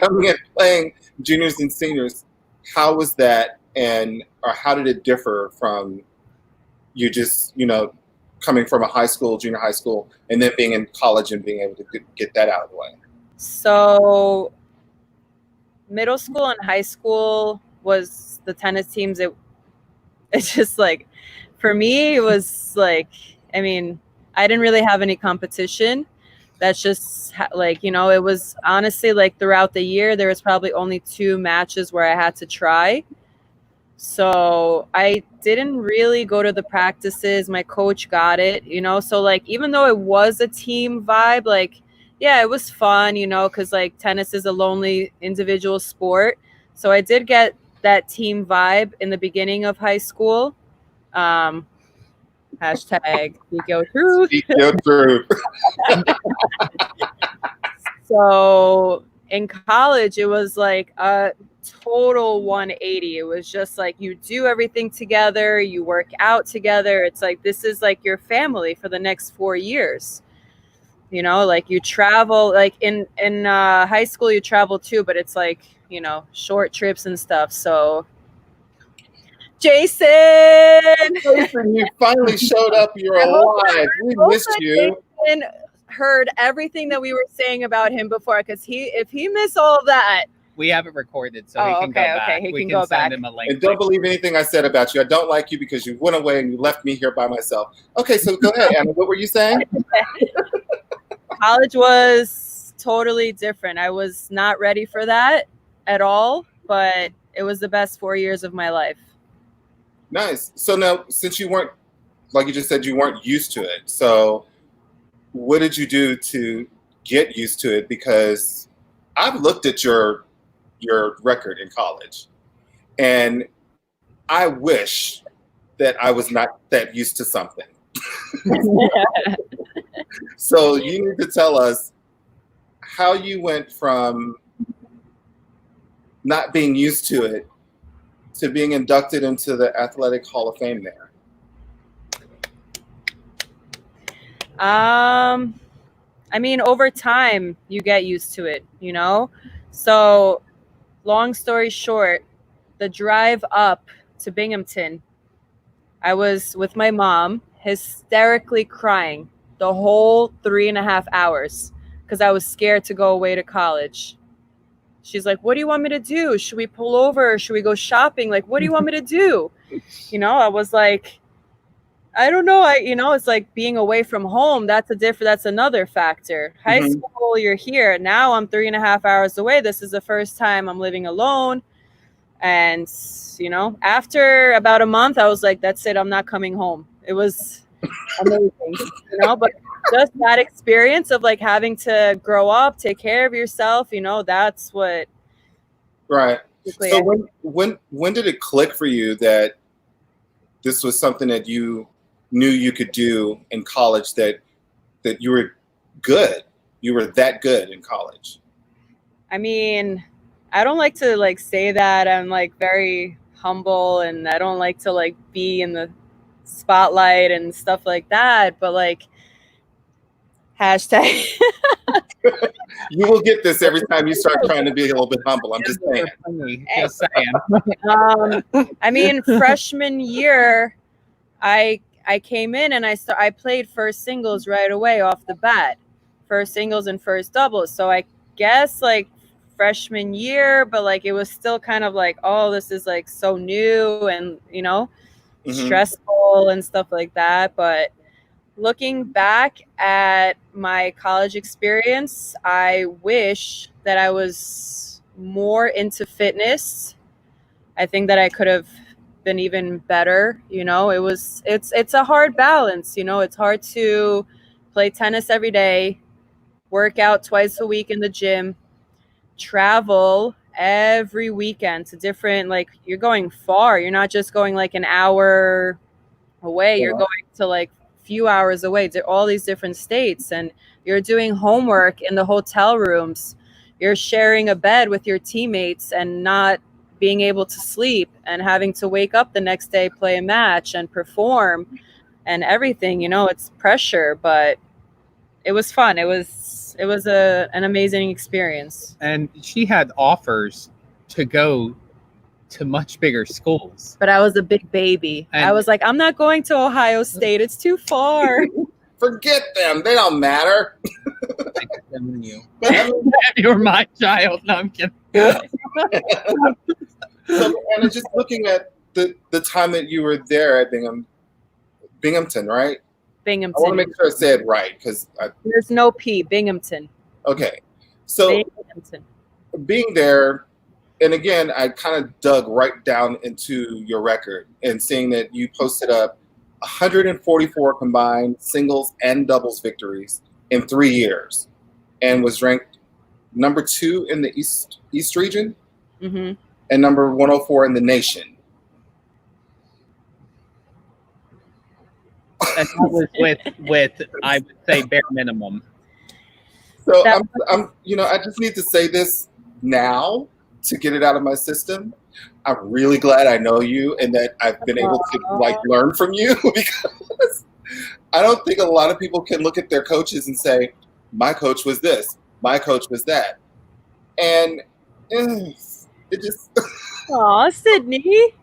coming in playing juniors and seniors, how was that, or how did it differ from you just coming from a high school, junior high school, and then being in college and being able to get that out of the way? So middle school and high school was the tennis teams. It's just like, for me, it was like, I mean, I didn't really have any competition. That's just like, it was honestly like throughout the year, there was probably only 2 matches where I had to try. So I didn't really go to the practices. My coach got it, so like, even though it was a team vibe, like, yeah, it was fun, because like tennis is a lonely individual sport. So I did get that team vibe in the beginning of high school. Hashtag speak your truth. Speak your truth. So in college, it was like a total 180. It was just like, you do everything together, you work out together. It's like, this is like your family for the next 4 years. Like you travel, like in high school you travel too, but it's like, short trips and stuff. So Jason, you finally showed up. You're alive. We missed you. Jason heard everything that we were saying about him before, because if he missed all of that, we have it recorded, so he can go back. Okay, we can go back. Send him a link. And don't believe anything I said about you. I don't like you because you went away and you left me here by myself. Okay, so go ahead, Anna. What were you saying? College was totally different. I was not ready for that at all, but it was the best 4 years of my life. Nice. So now, since you weren't, like you just said, you weren't used to it. So what did you do to get used to it? Because I've looked at your record in college, and I wish that I was not that used to something. So you need to tell us how you went from not being used to it to being inducted into the Athletic Hall of Fame there. I mean, over time you get used to it, So long story short, the drive up to Binghamton, I was with my mom, hysterically crying the whole 3.5 hours because I was scared to go away to college. She's like, what do you want me to do? Should we pull over? Should we go shopping? Like, what do you want me to do? I was like, I don't know. It's like being away from home. That's another factor. High school, you're here. Now I'm 3.5 hours away. This is the first time I'm living alone. And, after about a month, I was like, that's it. I'm not coming home. It was amazing, but just that experience of like having to grow up, take care of yourself, that's what. Right. So when did it click for you that this was something that you knew you could do in college, that you were good? You were that good in college? I mean, I don't like to like say that. I'm like very humble, and I don't like to like be in the spotlight and stuff like that, but like hashtag you will get this every time you start trying to be a little bit humble. I'm just saying. Just saying. I mean, freshman year, I came in and I played first singles right away off the bat, first singles and first doubles. So I guess like freshman year, but like it was still kind of like, oh, this is like so new and stressful and stuff like that. But looking back at my college experience, I wish that I was more into fitness. I think that I could have been even better. It's a hard balance. It's hard to play tennis every day, work out twice a week in the gym, travel every weekend to different, like you're going far. You're not just going like an hour away. You're going to like few hours away. They're all these different states, and you're doing homework in the hotel rooms. You're sharing a bed with your teammates and not being able to sleep and having to wake up the next day, play a match and perform and everything. It's pressure, but it was fun. It was an amazing experience. And she had offers to go to much bigger schools. But I was a big baby. And I was like, I'm not going to Ohio State. It's too far. Forget them. They don't matter. you. But I mean, You're my child. No, I'm kidding. so, Anna, just looking at the time that you were there at Binghamton, right? Binghamton. I want to make sure I say it right because There's no P. Binghamton. Okay. So Binghamton. being there, and again, I kind of dug right down into your record and seeing that you posted up 144 combined singles and doubles victories in 3 years, and was ranked number 2 in the East region, Mm-hmm. and number 104 in the nation. And that was with I would say bare minimum. So I just need to say this now to get it out of my system. I'm really glad I know you and that I've been able to learn from you because I don't think a lot of people can look at their coaches and say, my coach was this, my coach was that. And it just Aw, Sydney.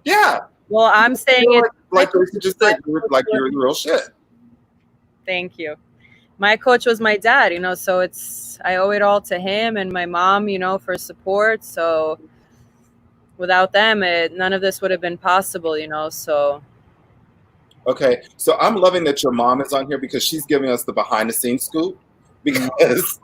yeah. Well, I'm saying it. Like you just said, you're the real shit. Thank you. My coach was my dad, so I owe it all to him and my mom, for support. So without them, none of this would have been possible, so. Okay, so I'm loving that your mom is on here because she's giving us the behind the scenes scoop because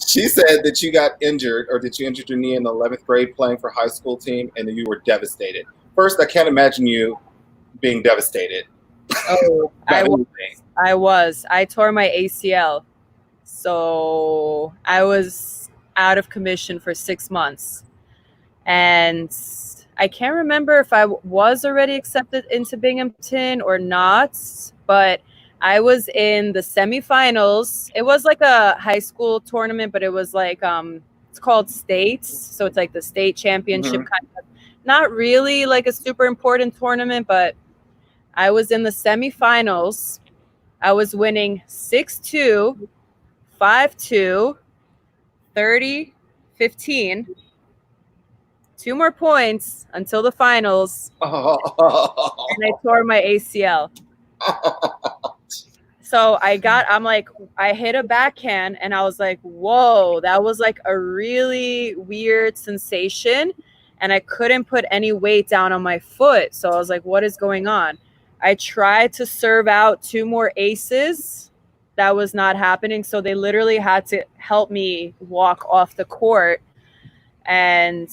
she said that you got injured or that you injured your knee in the 11th grade playing for high school team and that you were devastated. First, I can't imagine you being devastated. Oh, I was. I tore my ACL. So I was out of commission for 6 months. And I can't remember if I was already accepted into Binghamton or not, but I was in the semifinals. It was like a high school tournament, but it was like, it's called states. So it's like the state championship kind of, not really like a super important tournament, but I was in the semifinals. I was winning 6-2, 5-2, 30, 15. 2 more points until the finals. And I tore my ACL. So I hit a backhand and I was like, whoa, that was like a really weird sensation. And I couldn't put any weight down on my foot. So I was like, what is going on? I tried to serve out 2 more aces. That was not happening. So they literally had to help me walk off the court. And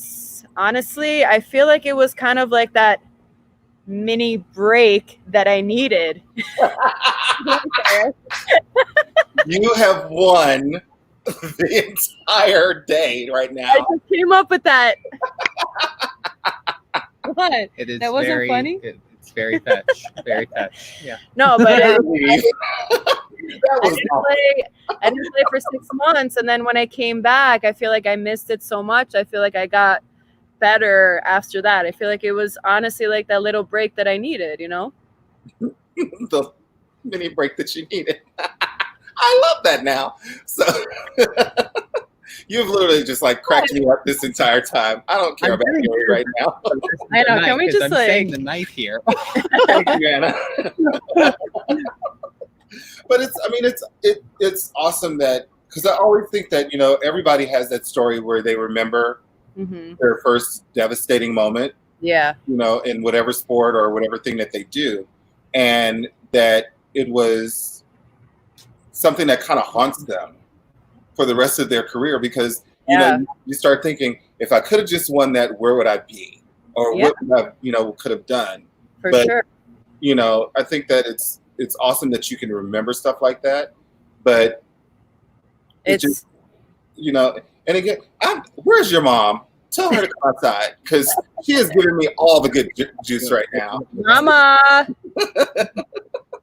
honestly, I feel like it was kind of like that mini break that I needed. You have won the entire day right now. I just came up with that. What? It is that wasn't very funny? It's very fetch. Very fetch. Yeah. No, but I That didn't play for 6 months. And then when I came back, I feel like I missed it so much. I feel like I got better after that. I feel like it was honestly like that little break that I needed, the mini break that you needed. I love that now. So you've literally just like cracked me up this entire time. I don't care about you right now. I know. Can we just I'm saying the knife here? Thank you, Anna. But it's awesome that, because I always think that, everybody has that story where they remember their first devastating moment, Yeah. In whatever sport or whatever thing that they do. And that it was something that kind of haunts them for the rest of their career because, you start thinking, if I could have just won that, where would I be? Or what would I, could have done? For but, sure. I think that it's awesome that you can remember stuff like that. But it's just, and again, where's your mom? Tell her to come outside because she is giving me all the good juice right now. Mama.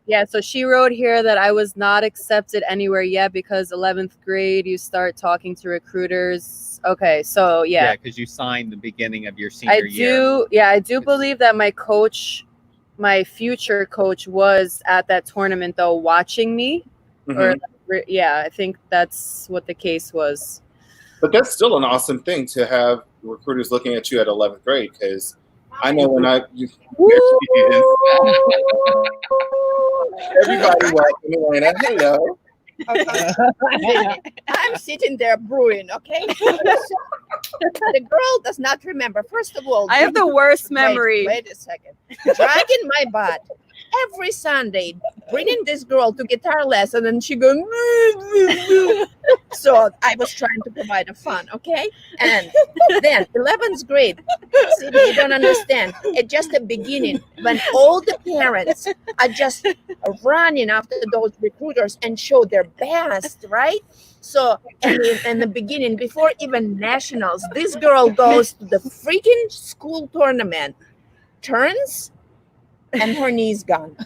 Yeah, so she wrote here that I was not accepted anywhere yet because 11th grade you start talking to recruiters. Okay, so Yeah, because you signed the beginning of your senior I year. do believe that my coach, my future coach, was at that tournament though, watching me. Mhm. Yeah, I think that's what the case was. But that's still an awesome thing to have recruiters looking at you at 11th grade because I know when I everybody welcome Elena. Hello. I'm sitting there brewing, okay? The girl does not remember. First of all, I have the worst memory. Wait a second. Dragging my butt every Sunday, bringing this girl to guitar lesson, and she goes. So I was trying to provide a fun, okay? And then 11th grade, see, you don't understand. It's just the beginning when all the parents are just running after those recruiters and show their best, right? So, and in the beginning, before even nationals, this girl goes to the freaking school tournament, turns, and her knee's gone.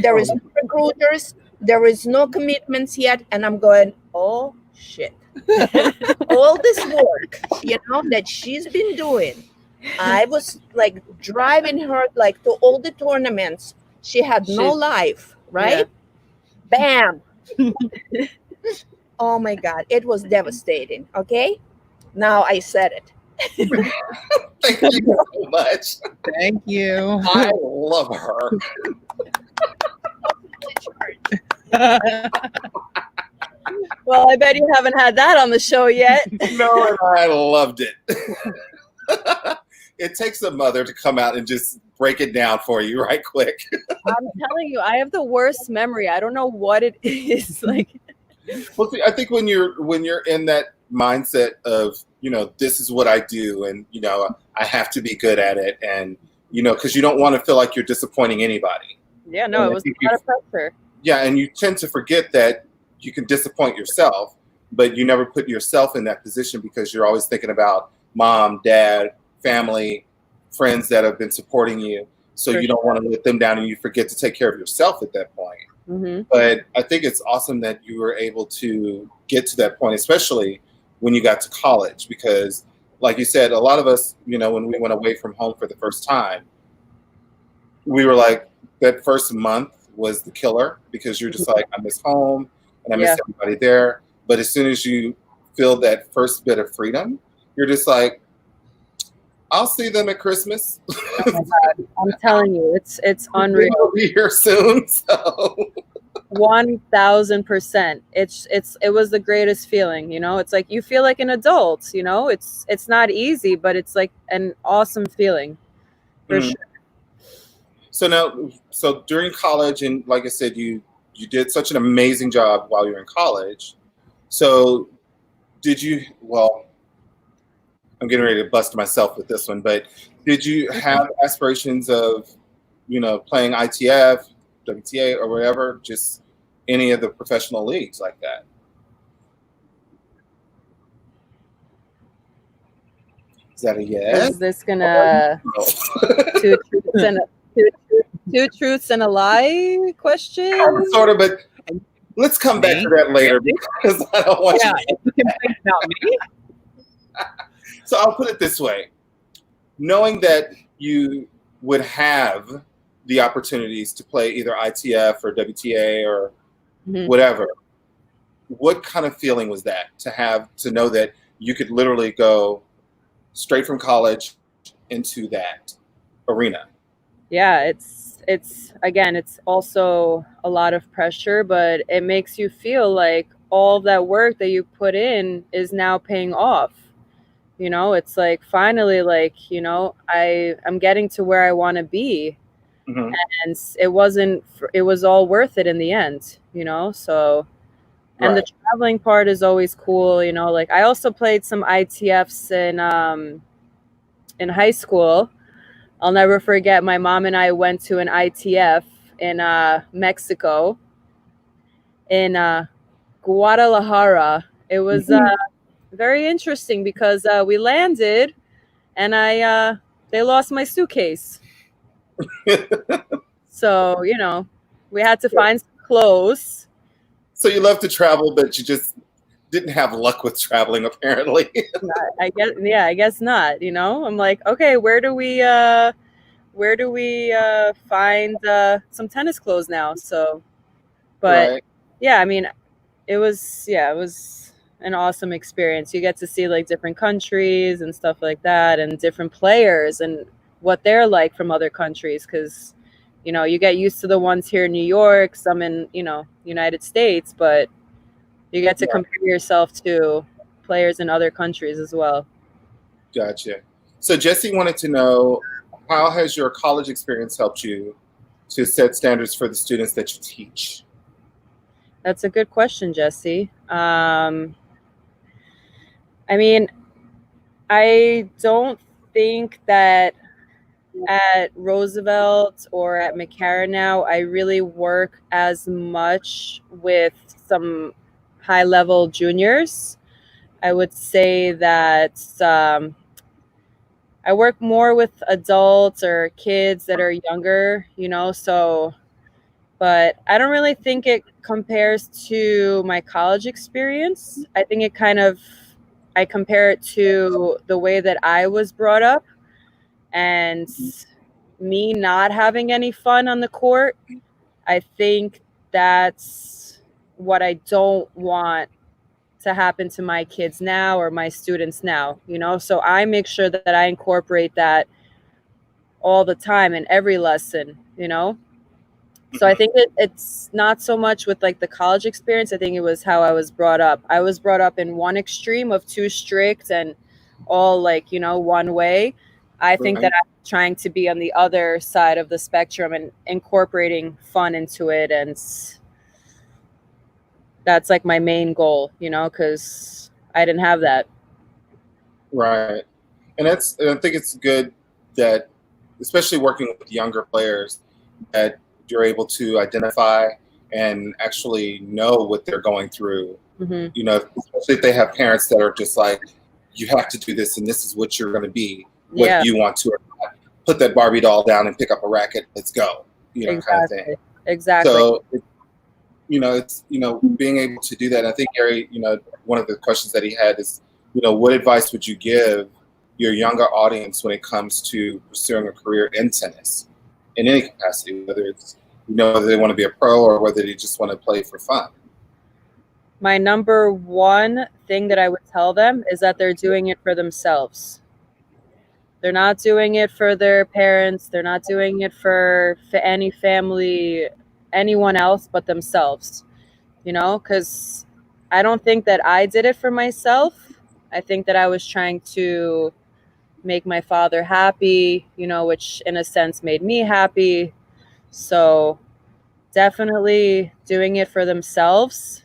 There is no recruiters, there is no commitments yet, and I'm going, oh shit. All this work, that she's been doing. I was like driving her like to all the tournaments. She had no life, right? Yeah. Bam. Oh my God, it was devastating. Okay, now I said it. Thank you so much. Thank you. I love her. Well, I bet you haven't had that on the show yet. No, and I loved it. It takes a mother to come out and just break it down for you right quick. I'm telling you, I have the worst memory. I don't know what it is. Like, Well, see, I think when you're in that mindset of, this is what I do and, I have to be good at it and, because you don't want to feel like you're disappointing anybody. Yeah, no, it was a lot of pressure. Yeah, and you tend to forget that you can disappoint yourself, but you never put yourself in that position because you're always thinking about mom, dad, family, friends that have been supporting you. So you don't want to let them down and you forget to take care of yourself at that point. Mm-hmm. But I think it's awesome that you were able to get to that point, especially when you got to college, because like you said, a lot of us, when we went away from home for the first time, we were like, that first month was the killer because you're just like, I miss home and I miss everybody there. But as soon as you feel that first bit of freedom, you're just like, I'll see them at Christmas. Oh my God. I'm telling you, it's unreal. We'll be here soon. So 1000%. It was the greatest feeling. It's like you feel like an adult. It's not easy, but it's like an awesome feeling for sure. So during college, and like I said, you did such an amazing job while you were in college. So did you? Well, I'm getting ready to bust myself with this one, but did you have aspirations of, playing ITF, WTA, or whatever, just any of the professional leagues like that? Is that a yes? Is this gonna two truths and a lie question? Sort of, but let's come back to that later because I don't want you can think about me. So I'll put it this way. Knowing that you would have the opportunities to play either ITF or WTA or whatever, what kind of feeling was that to know that you could literally go straight from college into that arena? Yeah, it's also a lot of pressure, but it makes you feel like all that work that you put in is now paying off. It's like finally, like, I'm getting to where I want to be. Mm-hmm. And it was all worth it in the end, so, and the traveling part is always cool. Like I also played some ITFs in high school. I'll never forget, my mom and I went to an ITF in Mexico, in Guadalajara. It was very interesting because we landed and they lost my suitcase. So, we had to find some clothes. So you love to travel, but you just didn't have luck with traveling, apparently. I guess not. I'm like, okay, where do we find some tennis clothes now? So, but Right. yeah, I mean, it was an awesome experience. You get to see like different countries and stuff like that, and different players and what they're like from other countries, because you get used to the ones here in New York, some in United States, but you get to compare yourself to players in other countries as well. Gotcha. So Jesse wanted to know, how has your college experience helped you to set standards for the students that you teach? That's a good question, Jesse. I mean, I don't think that at Roosevelt or at McCarran now, I really work as much with some high level juniors. I would say that I work more with adults or kids that are younger, but I don't really think it compares to my college experience. I think I compare it to the way that I was brought up, and me not having any fun on the court. I think that's what I don't want to happen to my kids now or my students now, so I make sure that I incorporate that all the time in every lesson. So I think it's not so much with like the college experience. I think it was how I was brought up. I was brought up in one extreme of too strict and all like, one way. I think that I'm trying to be on the other side of the spectrum and incorporating fun into it. And that's like my main goal, because I didn't have that. Right. And I think it's good that, especially working with younger players, that you're able to identify and actually know what they're going through. Mm-hmm. Especially if they have parents that are just like, you have to do this and this is what you're going to be, whether you want to or not. Put that Barbie doll down and pick up a racket. Let's go. Exactly. Kind of thing. Exactly. So, it's being able to do that. I think Gary, one of the questions that he had is, what advice would you give your younger audience when it comes to pursuing a career in tennis, in any capacity, whether it's whether they want to be a pro or whether they just want to play for fun? My number one thing that I would tell them is that they're doing it for themselves. They're not doing it for their parents. They're not doing it for any family, anyone else but themselves, because I don't think that I did it for myself. I think that I was trying to make my father happy, which in a sense made me happy. So definitely doing it for themselves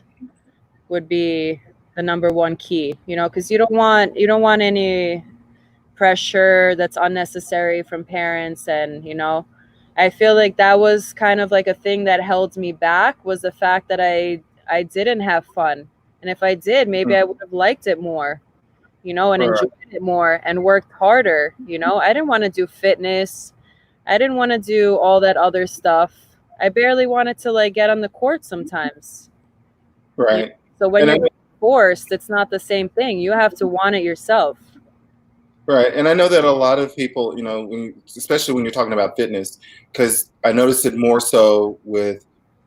would be the number one key, because you don't want any pressure that's unnecessary from parents. And I feel like that was kind of like a thing that held me back, was the fact that I didn't have fun. And if I did, maybe I would have liked it more, and enjoyed it more and worked harder. I didn't want to do fitness. I didn't want to do all that other stuff. I barely wanted to like get on the court sometimes. Right. So when you're forced, it's not the same thing. You have to want it yourself. Right. And I know that a lot of people, especially when you're talking about fitness, because I noticed it more so with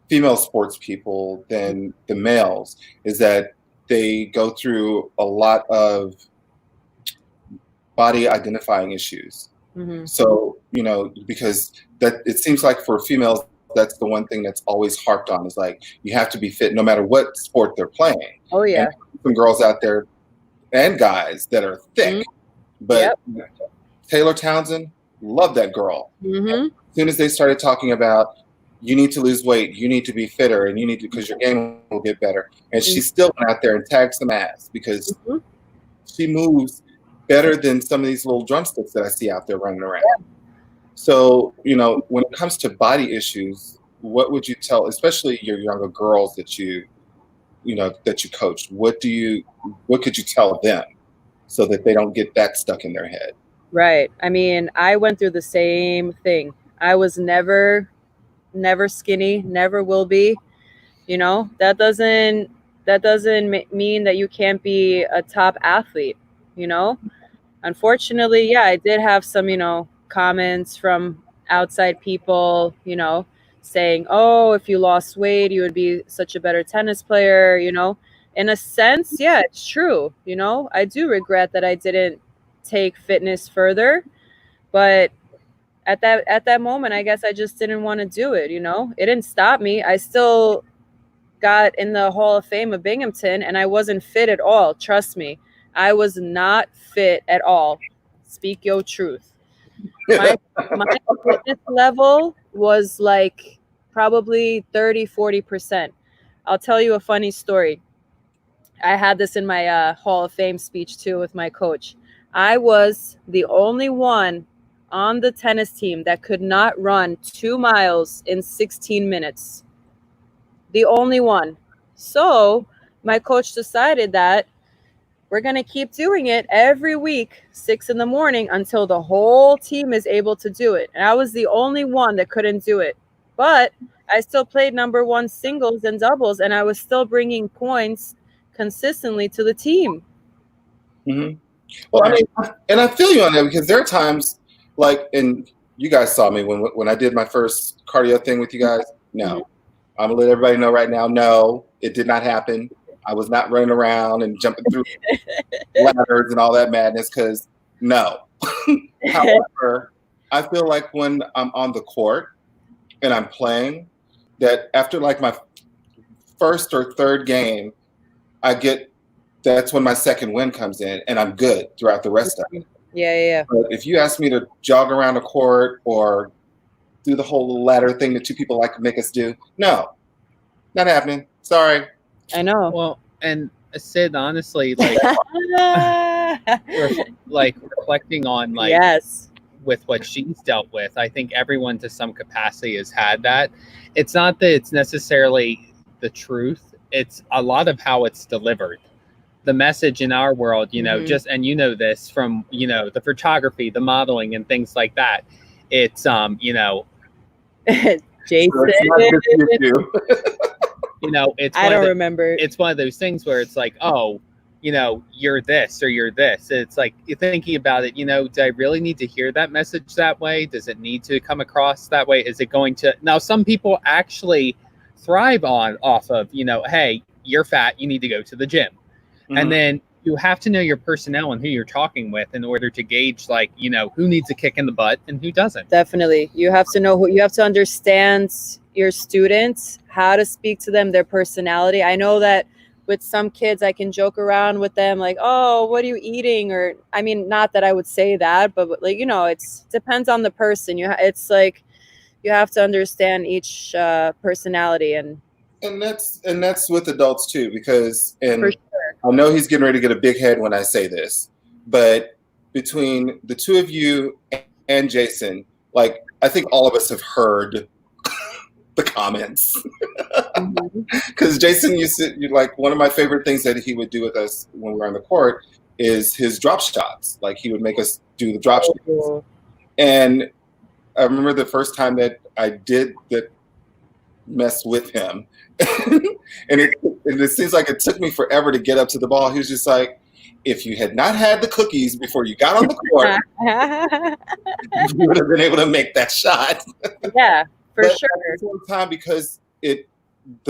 female sports people than the males, is that they go through a lot of body identifying issues. Mm-hmm. So, because that it seems like for females, that's the one thing that's always harped on, is like, you have to be fit no matter what sport they're playing. Oh, yeah. And some girls out there and guys that are thick. Mm-hmm. But Taylor Townsend, love that girl. Mm-hmm. As soon as they started talking about, you need to lose weight, you need to be fitter, and you need to, because your game will get better. And she still went out there and tagged some ass, because she moves better than some of these little drumsticks that I see out there running around. Yeah. So, when it comes to body issues, what would you tell, especially your younger girls that you coached? What could you tell them so that they don't get that stuck in their head? Right. I mean, I went through the same thing. I was never skinny, never will be. You know, that doesn't mean that you can't be a top athlete, you know? Unfortunately, yeah, I did have some, comments from outside people, saying, "Oh, if you lost weight, you would be such a better tennis player," In a sense, yeah, it's true, I do regret that I didn't take fitness further, but at that moment, I guess I just didn't want to do it, It didn't stop me. I still got in the Hall of Fame of Binghamton, and I wasn't fit at all. Trust me, I was not fit at all. Speak your truth. My fitness level was like probably 30-40%. I'll tell you a funny story. I had this in my Hall of Fame speech too with my coach. I was the only one on the tennis team that could not run 2 miles in 16 minutes. The only one. So my coach decided that we're going to keep doing it every week, 6 in the morning, until the whole team is able to do it. And I was the only one that couldn't do it. But I still played number one singles and doubles, and I was still bringing points consistently to the team. Mm-hmm. Well, I mean, and I feel you on that because there are times like, and you guys saw me when I did my first cardio thing with you guys. No, Mm-hmm. I'm gonna let everybody know right now. No, it did not happen. I was not running around and jumping through ladders and all that madness because no. However, I feel like when I'm on the court and I'm playing, that after like my first or third game, that's when my second win comes in and I'm good throughout the rest of it. Yeah. But if you ask me to jog around the court or do the whole ladder thing that two people like to make us do, no, not happening. Sorry. I know. Well, and Sid, honestly, like, reflecting on like yes. with what she's dealt with, I think everyone to some capacity has had that. It's not that it's necessarily the truth. It's a lot of how it's delivered. The message in our world, Mhm. just, and this from, the photography, the modeling and things like that. It's, Jason. It's I don't remember. It's one of those things where it's like, oh, you're this or you're this. It's like you're thinking about it, do I really need to hear that message that way? Does it need to come across that way? Is it going to, now some people actually thrive off of, hey, you're fat, you need to go to the gym. Mm-hmm. And then you have to know your personnel and who you're talking with in order to gauge, like, who needs a kick in the butt and who doesn't. Definitely. You have to know you have to understand your students, how to speak to them, their personality. I know that with some kids, I can joke around with them like, oh, what are you eating? Or, I mean, not that I would say that, but like, it depends on the person. It's like, you have to understand each personality. And that's with adults too, because, and for sure. I know he's getting ready to get a big head when I say this, but between the two of you and Jason, like, I think all of us have heard the comments. Because Jason used to, like, one of my favorite things that he would do with us when we were on the court is his drop shots. Like, he would make us do the drop shots. And I remember the first time that I did that mess with him. and it seems like it took me forever to get up to the ball. He was just like, if you had not had the cookies before you got on the court, you would have been able to make that shot. Yeah, for sure. At the same time, because the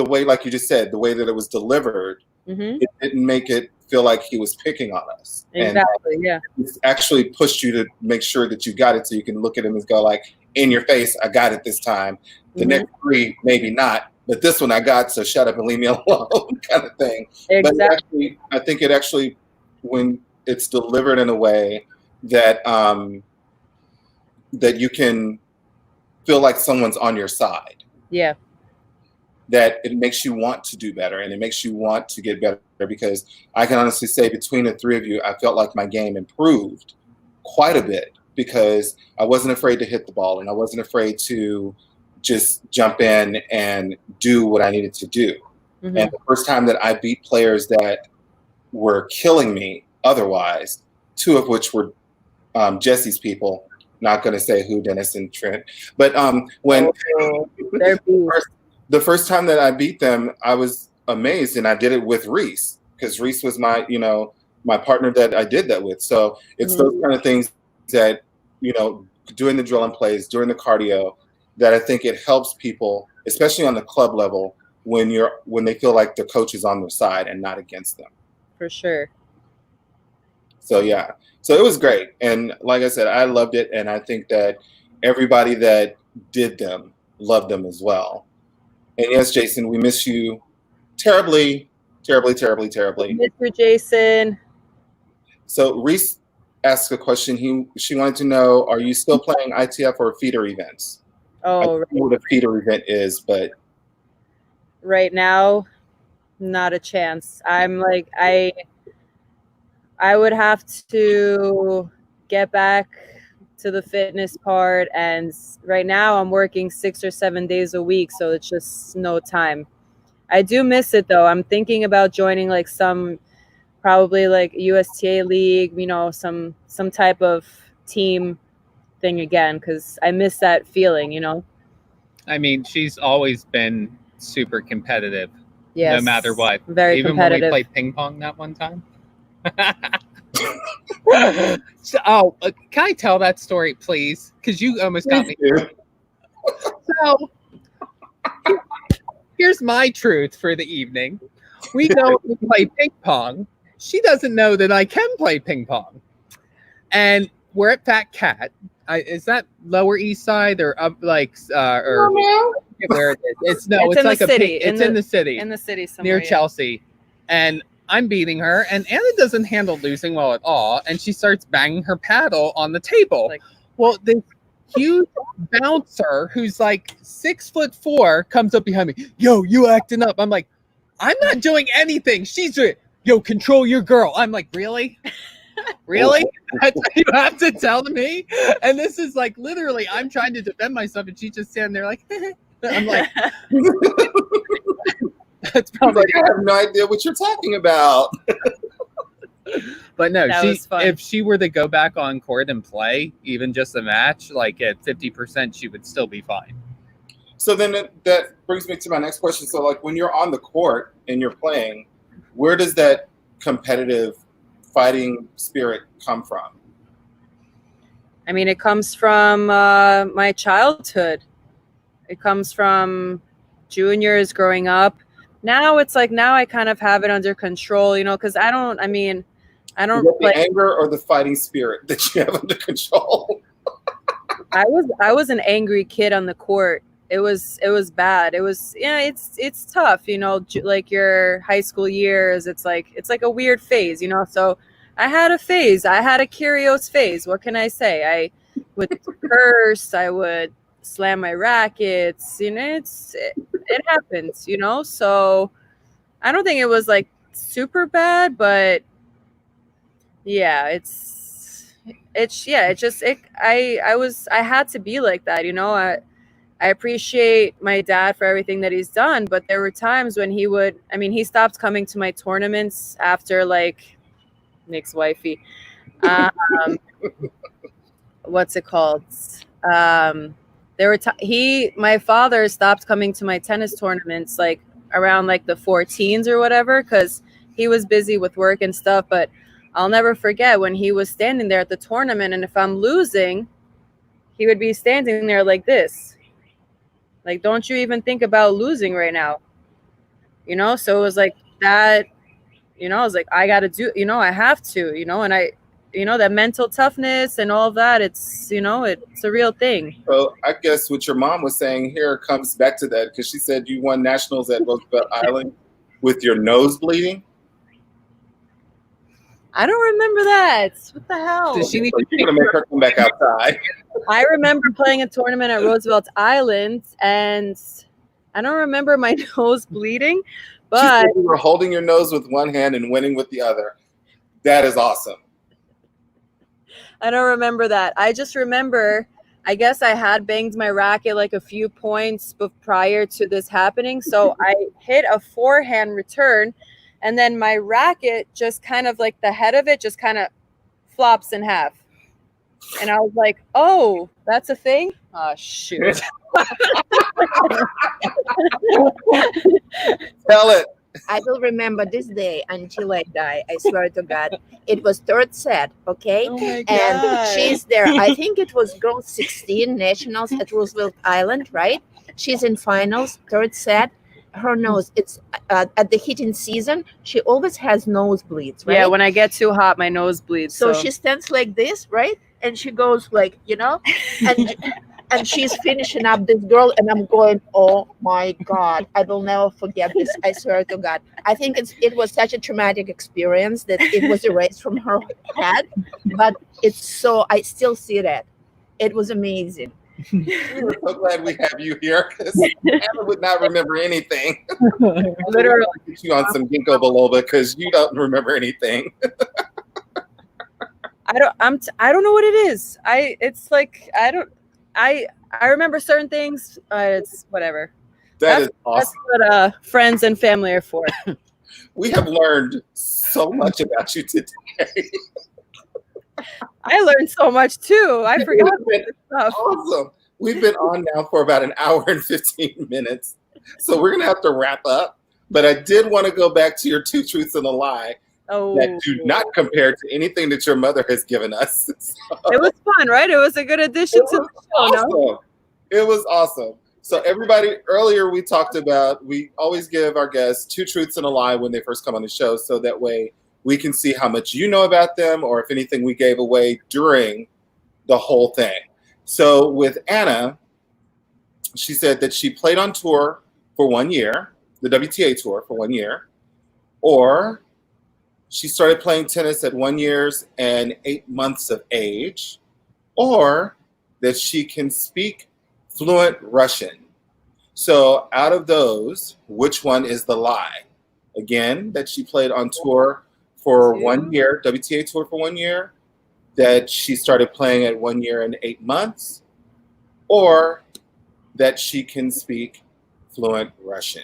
way, like you just said, the way that it was delivered, it didn't make it feel like he was picking on us. Exactly, yeah. It actually pushed you to make sure that you got it, so you can look at him and go like, in your face, I got it this time. The next three, maybe not. But this one I got, so shut up and leave me alone, kind of thing. Exactly. But I think it actually, when it's delivered in a way that that you can feel like someone's on your side. Yeah. That it makes you want to do better, and it makes you want to get better, because I can honestly say between the three of you, I felt like my game improved quite a bit, because I wasn't afraid to hit the ball, and I wasn't afraid to just jump in and do what I needed to do. And the first time that I beat players that were killing me otherwise, two of which were Jesse's people. Not going to say who, Dennis and Trent. But when the first time that I beat them, I was amazed, and I did it with Reese because Reese was my, my partner that I did that with. So it's those kind of things that, doing the drill and plays, doing the cardio, that I think it helps people, especially on the club level, when they feel like the coach is on their side and not against them. For sure. So yeah, so it was great, and like I said, I loved it, and I think that everybody that did them loved them as well. And yes, Jason, we miss you terribly, terribly, terribly, terribly. Miss you, Jason. So Reese asked a question. She wanted to know: are you still playing ITF or feeder events? Oh, I don't know what a feeder event is, but right now, not a chance. I'm like I would have to get back to the fitness part, and right now I'm working 6 or 7 days a week, so it's just no time. I do miss it though. I'm thinking about joining like probably like USTA league, some type of team thing again, because I miss that feeling, I mean, she's always been super competitive. Yes, no matter what. Very Even competitive. when we played ping pong that one time. So, can I tell that story, please? Because you almost got me. So, here's my truth for the evening. We go and play ping pong. She doesn't know that I can play ping pong. And we're at Fat Cat. Is that Lower East Side or up or where it is? It's in like the city. It's in the city. In the city somewhere. Near Chelsea. And I'm beating her, and Anna doesn't handle losing well at all, and she starts banging her paddle on the table. Well, this huge bouncer who's like 6'4" comes up behind me. Yo, you acting up? I'm like, I'm not doing anything. She's doing. Yo, control your girl. I'm like, really? Really? That's what you have to tell me? And this is like literally, I'm trying to defend myself, and she's just standing there like, I'm like. That's probably I have no idea what you're talking about. But no, if she were to go back on court and play, even just a match, like at 50%, she would still be fine. So then that brings me to my next question. So like when you're on the court and you're playing, where does that competitive fighting spirit come from? I mean, it comes from my childhood. It comes from juniors growing up. Now it's like I kind of have it under control, because I don't play. The anger or the fighting spirit that you have under control? I was an angry kid on the court. It was bad. It was it's tough, like your high school years. It's like a weird phase, So I had a phase. I had a curious phase. What can I say? I would curse. I would slam my rackets. It happens, So I don't think it was like super bad, but yeah, I had to be like that, I appreciate my dad for everything that he's done, but there were times when he stopped coming to my tournaments after like Nick's wifey. What's it called? My father stopped coming to my tennis tournaments like around like the 14s or whatever, because he was busy with work and stuff. But I'll never forget when he was standing there at the tournament, and if I'm losing, he would be standing there like this. Like, don't you even think about losing right now? So it was like that, I was like, I got to do, I have to, and I, that mental toughness and all of that, it's a real thing. So I guess what your mom was saying here comes back to that, because she said you won nationals at Roosevelt Island with your nose bleeding. I don't remember that. What the hell? Does she need to make her come back outside? I remember playing a tournament at Roosevelt Island, and I don't remember my nose bleeding, but you were holding your nose with one hand and winning with the other. That is awesome. I don't remember that. I just remember, I guess I had banged my racket like a few points prior to this happening. So I hit a forehand return, and then my racket just kind of like the head of it just kind of flops in half. And I was like, oh, that's a thing? Oh, shoot. Tell it. I will remember this day until I die. I swear to God. It was third set, okay? Oh my And God. she's there. I think it was girls 16 nationals at Roosevelt Island, right? She's in finals, third set. Her nose, it's at the heating season, she always has nosebleeds, right? Yeah, when I get too hot, my nose bleeds. So she stands like this, right? And she goes like, and she's finishing up this girl, and I'm going, oh my God, I will never forget this. I swear to God. I think it was such a traumatic experience that it was erased from her head, but I still see that. It was amazing. We're so glad we have you here, because Anna would not remember anything. Literally. Get you on some ginkgo biloba because you don't remember anything. I don't know what it is. I remember certain things. It's whatever. That's awesome. That's what friends and family are for. We have learned so much about you today. I learned so much too. I forgot this stuff. Awesome. We've been on now for about an hour and 15 minutes. So we're going to have to wrap up. But I did want to go back to your 2 truths and a lie that do not compare to anything that your mother has given us. So, it was fun, right? It was a good addition to the show. awesome. No? It was awesome. So everybody, earlier we talked about, we always give our guests 2 truths and a lie when they first come on the show. So that way we can see how much you know about them, or if anything we gave away during the whole thing. So with Anna, she said that she played on tour for 1 year, the WTA tour for 1 year, or she started playing tennis at 1 year and 8 months of age, or that she can speak fluent Russian. So out of those, which one is the lie? Again, that she played on tour for 1 year, WTA tour for 1 year, that she started playing at 1 year and 8 months, or that she can speak fluent Russian.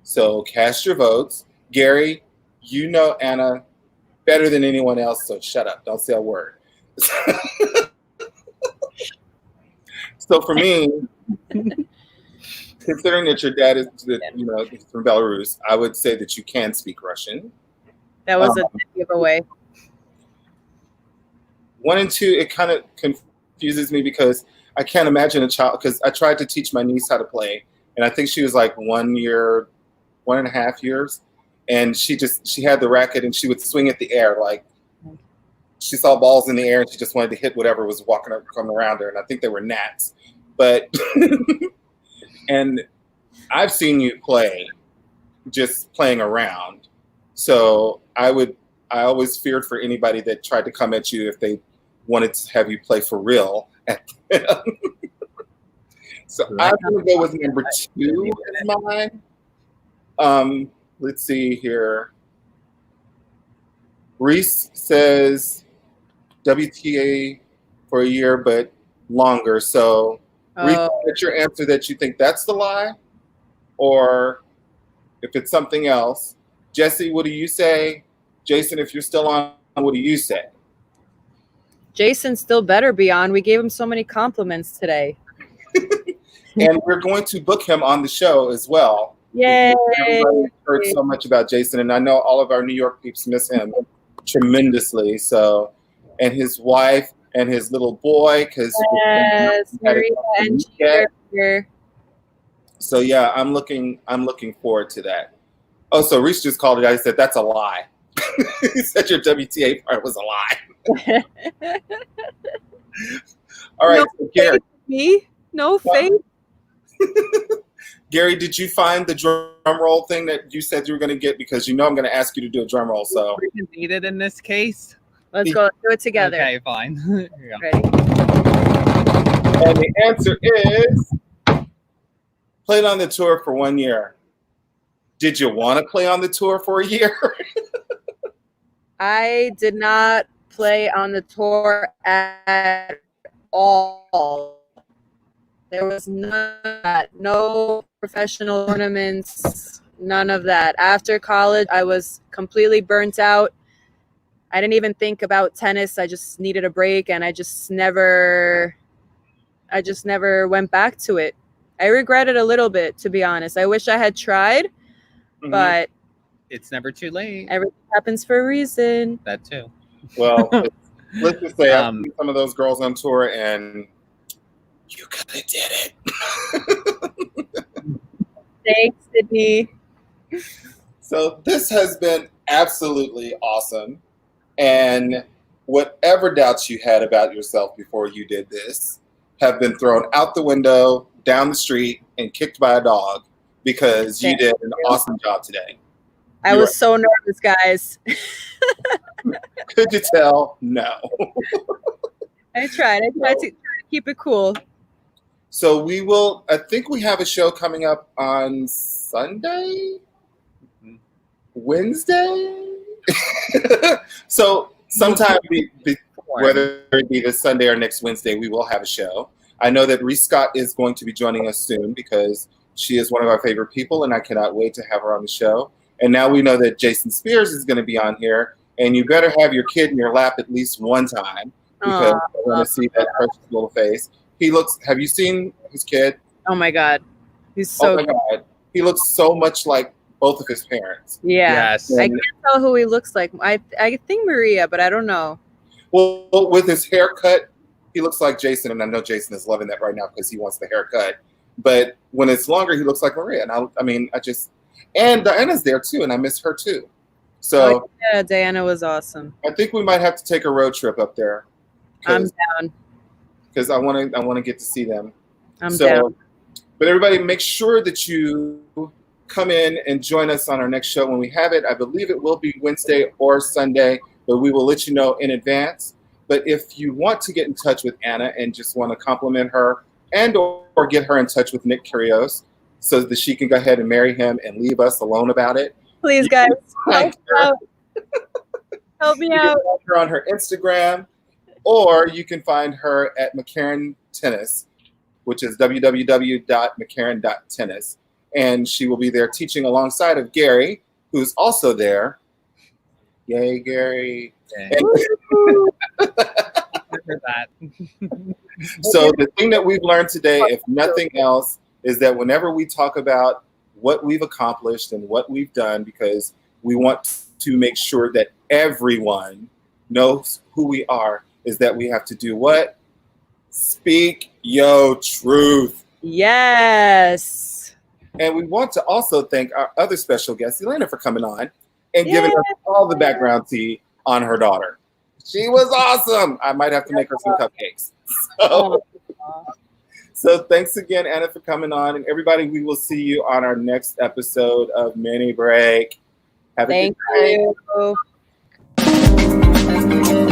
So cast your votes. Gary, you know Anna better than anyone else, so shut up. Don't say a word. So for me, considering that your dad is, from Belarus, I would say that you can speak Russian. That was a giveaway. 1 and 2, it kind of confuses me because I can't imagine a child, because I tried to teach my niece how to play, and I think she was like 1 year, 1.5 years, and she had the racket and she would swing at the air, like she saw balls in the air and she just wanted to hit whatever was coming around her, and I think they were gnats. But and I've seen you play, just playing around, so I always feared for anybody that tried to come at you if they wanted to have you play for real at them. So I'm going to go with number 2 as mine. Let's see here. Reese says WTA for a year, but longer. So Reese, that's your answer, that you think that's the lie? Or if it's something else. Jesse, what do you say? Jason, if you're still on, what do you say? Jason still better be on. We gave him so many compliments today. And we're going to book him on the show as well. Yay! Everybody heard so much about Jason, and I know all of our New York peeps miss him tremendously. So, and his wife and his little boy, because Maria and Cheer. So yeah, I'm looking forward to that. Oh, so Reese just called it out. He said that's a lie. He said your WTA part was a lie. All right, No, so Gary. Me? No faith. Gary, did you find the drum roll thing that you said you were going to get? Because you know I'm going to ask you to do a drum roll. So We need it in this case. Let's go. Let's do it together. Okay, fine. Here you go. Ready? And the answer is played on the tour for 1 year. Did you want to play on the tour for a year? I did not play on the tour at all. There was no professional tournaments, none of that. After college, I was completely burnt out. I didn't even think about tennis. I just needed a break, and I just never went back to it. I regret it a little bit, to be honest. I wish I had tried, but it's never too late. Everything happens for a reason. That too. Well, let's just say I've seen some of those girls on tour, and you could have did it. Thanks, Sydney. So this has been absolutely awesome. And whatever doubts you had about yourself before you did this have been thrown out the window, down the street, and kicked by a dog because you did an awesome job today. I was so nervous, guys. Could you tell? No. I tried to keep it cool. So I think we have a show coming up on Sunday? Wednesday? So sometime, whether it be this Sunday or next Wednesday, we will have a show. I know that Reese Scott is going to be joining us soon because she is one of our favorite people, and I cannot wait to have her on the show. And now we know that Jason Spears is going to be on here, and you better have your kid in your lap at least one time because I want to see that precious little face. Have you seen his kid? Oh my God. He's so good. God. He looks so much like both of his parents. Yeah. Yes. I can't tell who he looks like. I think Maria, but I don't know. Well, with his haircut, he looks like Jason, and I know Jason is loving that right now because he wants the haircut. But when it's longer, he looks like Maria. And and Diana's there too, and I miss her too. So yeah, Diana was awesome. I think we might have to take a road trip up there. I'm down. Because I want to get to see them. I'm down. But everybody, make sure that you come in and join us on our next show when we have it. I believe it will be Wednesday or Sunday, but we will let you know in advance. But if you want to get in touch with Anna and just want to compliment her and or get her in touch with Nick Kyrgios so that she can go ahead and marry him and leave us alone about it. Please, guys, help me out. You can find her on her Instagram, or you can find her at McCarran Tennis, which is www.mccarran.tennis. And she will be there teaching alongside of Gary, who's also there. Yay, Gary. So the thing that we've learned today, if nothing else, is that whenever we talk about what we've accomplished and what we've done, because we want to make sure that everyone knows who we are, is that we have to do what? Speak your truth. Yes. And we want to also thank our other special guest, Elena, for coming on and giving us all the background tea on her daughter. She was awesome. I might have to make her some cupcakes. So thanks again, Anna, for coming on. And everybody, we will see you on our next episode of Mini Break. Have a good night. Thank you.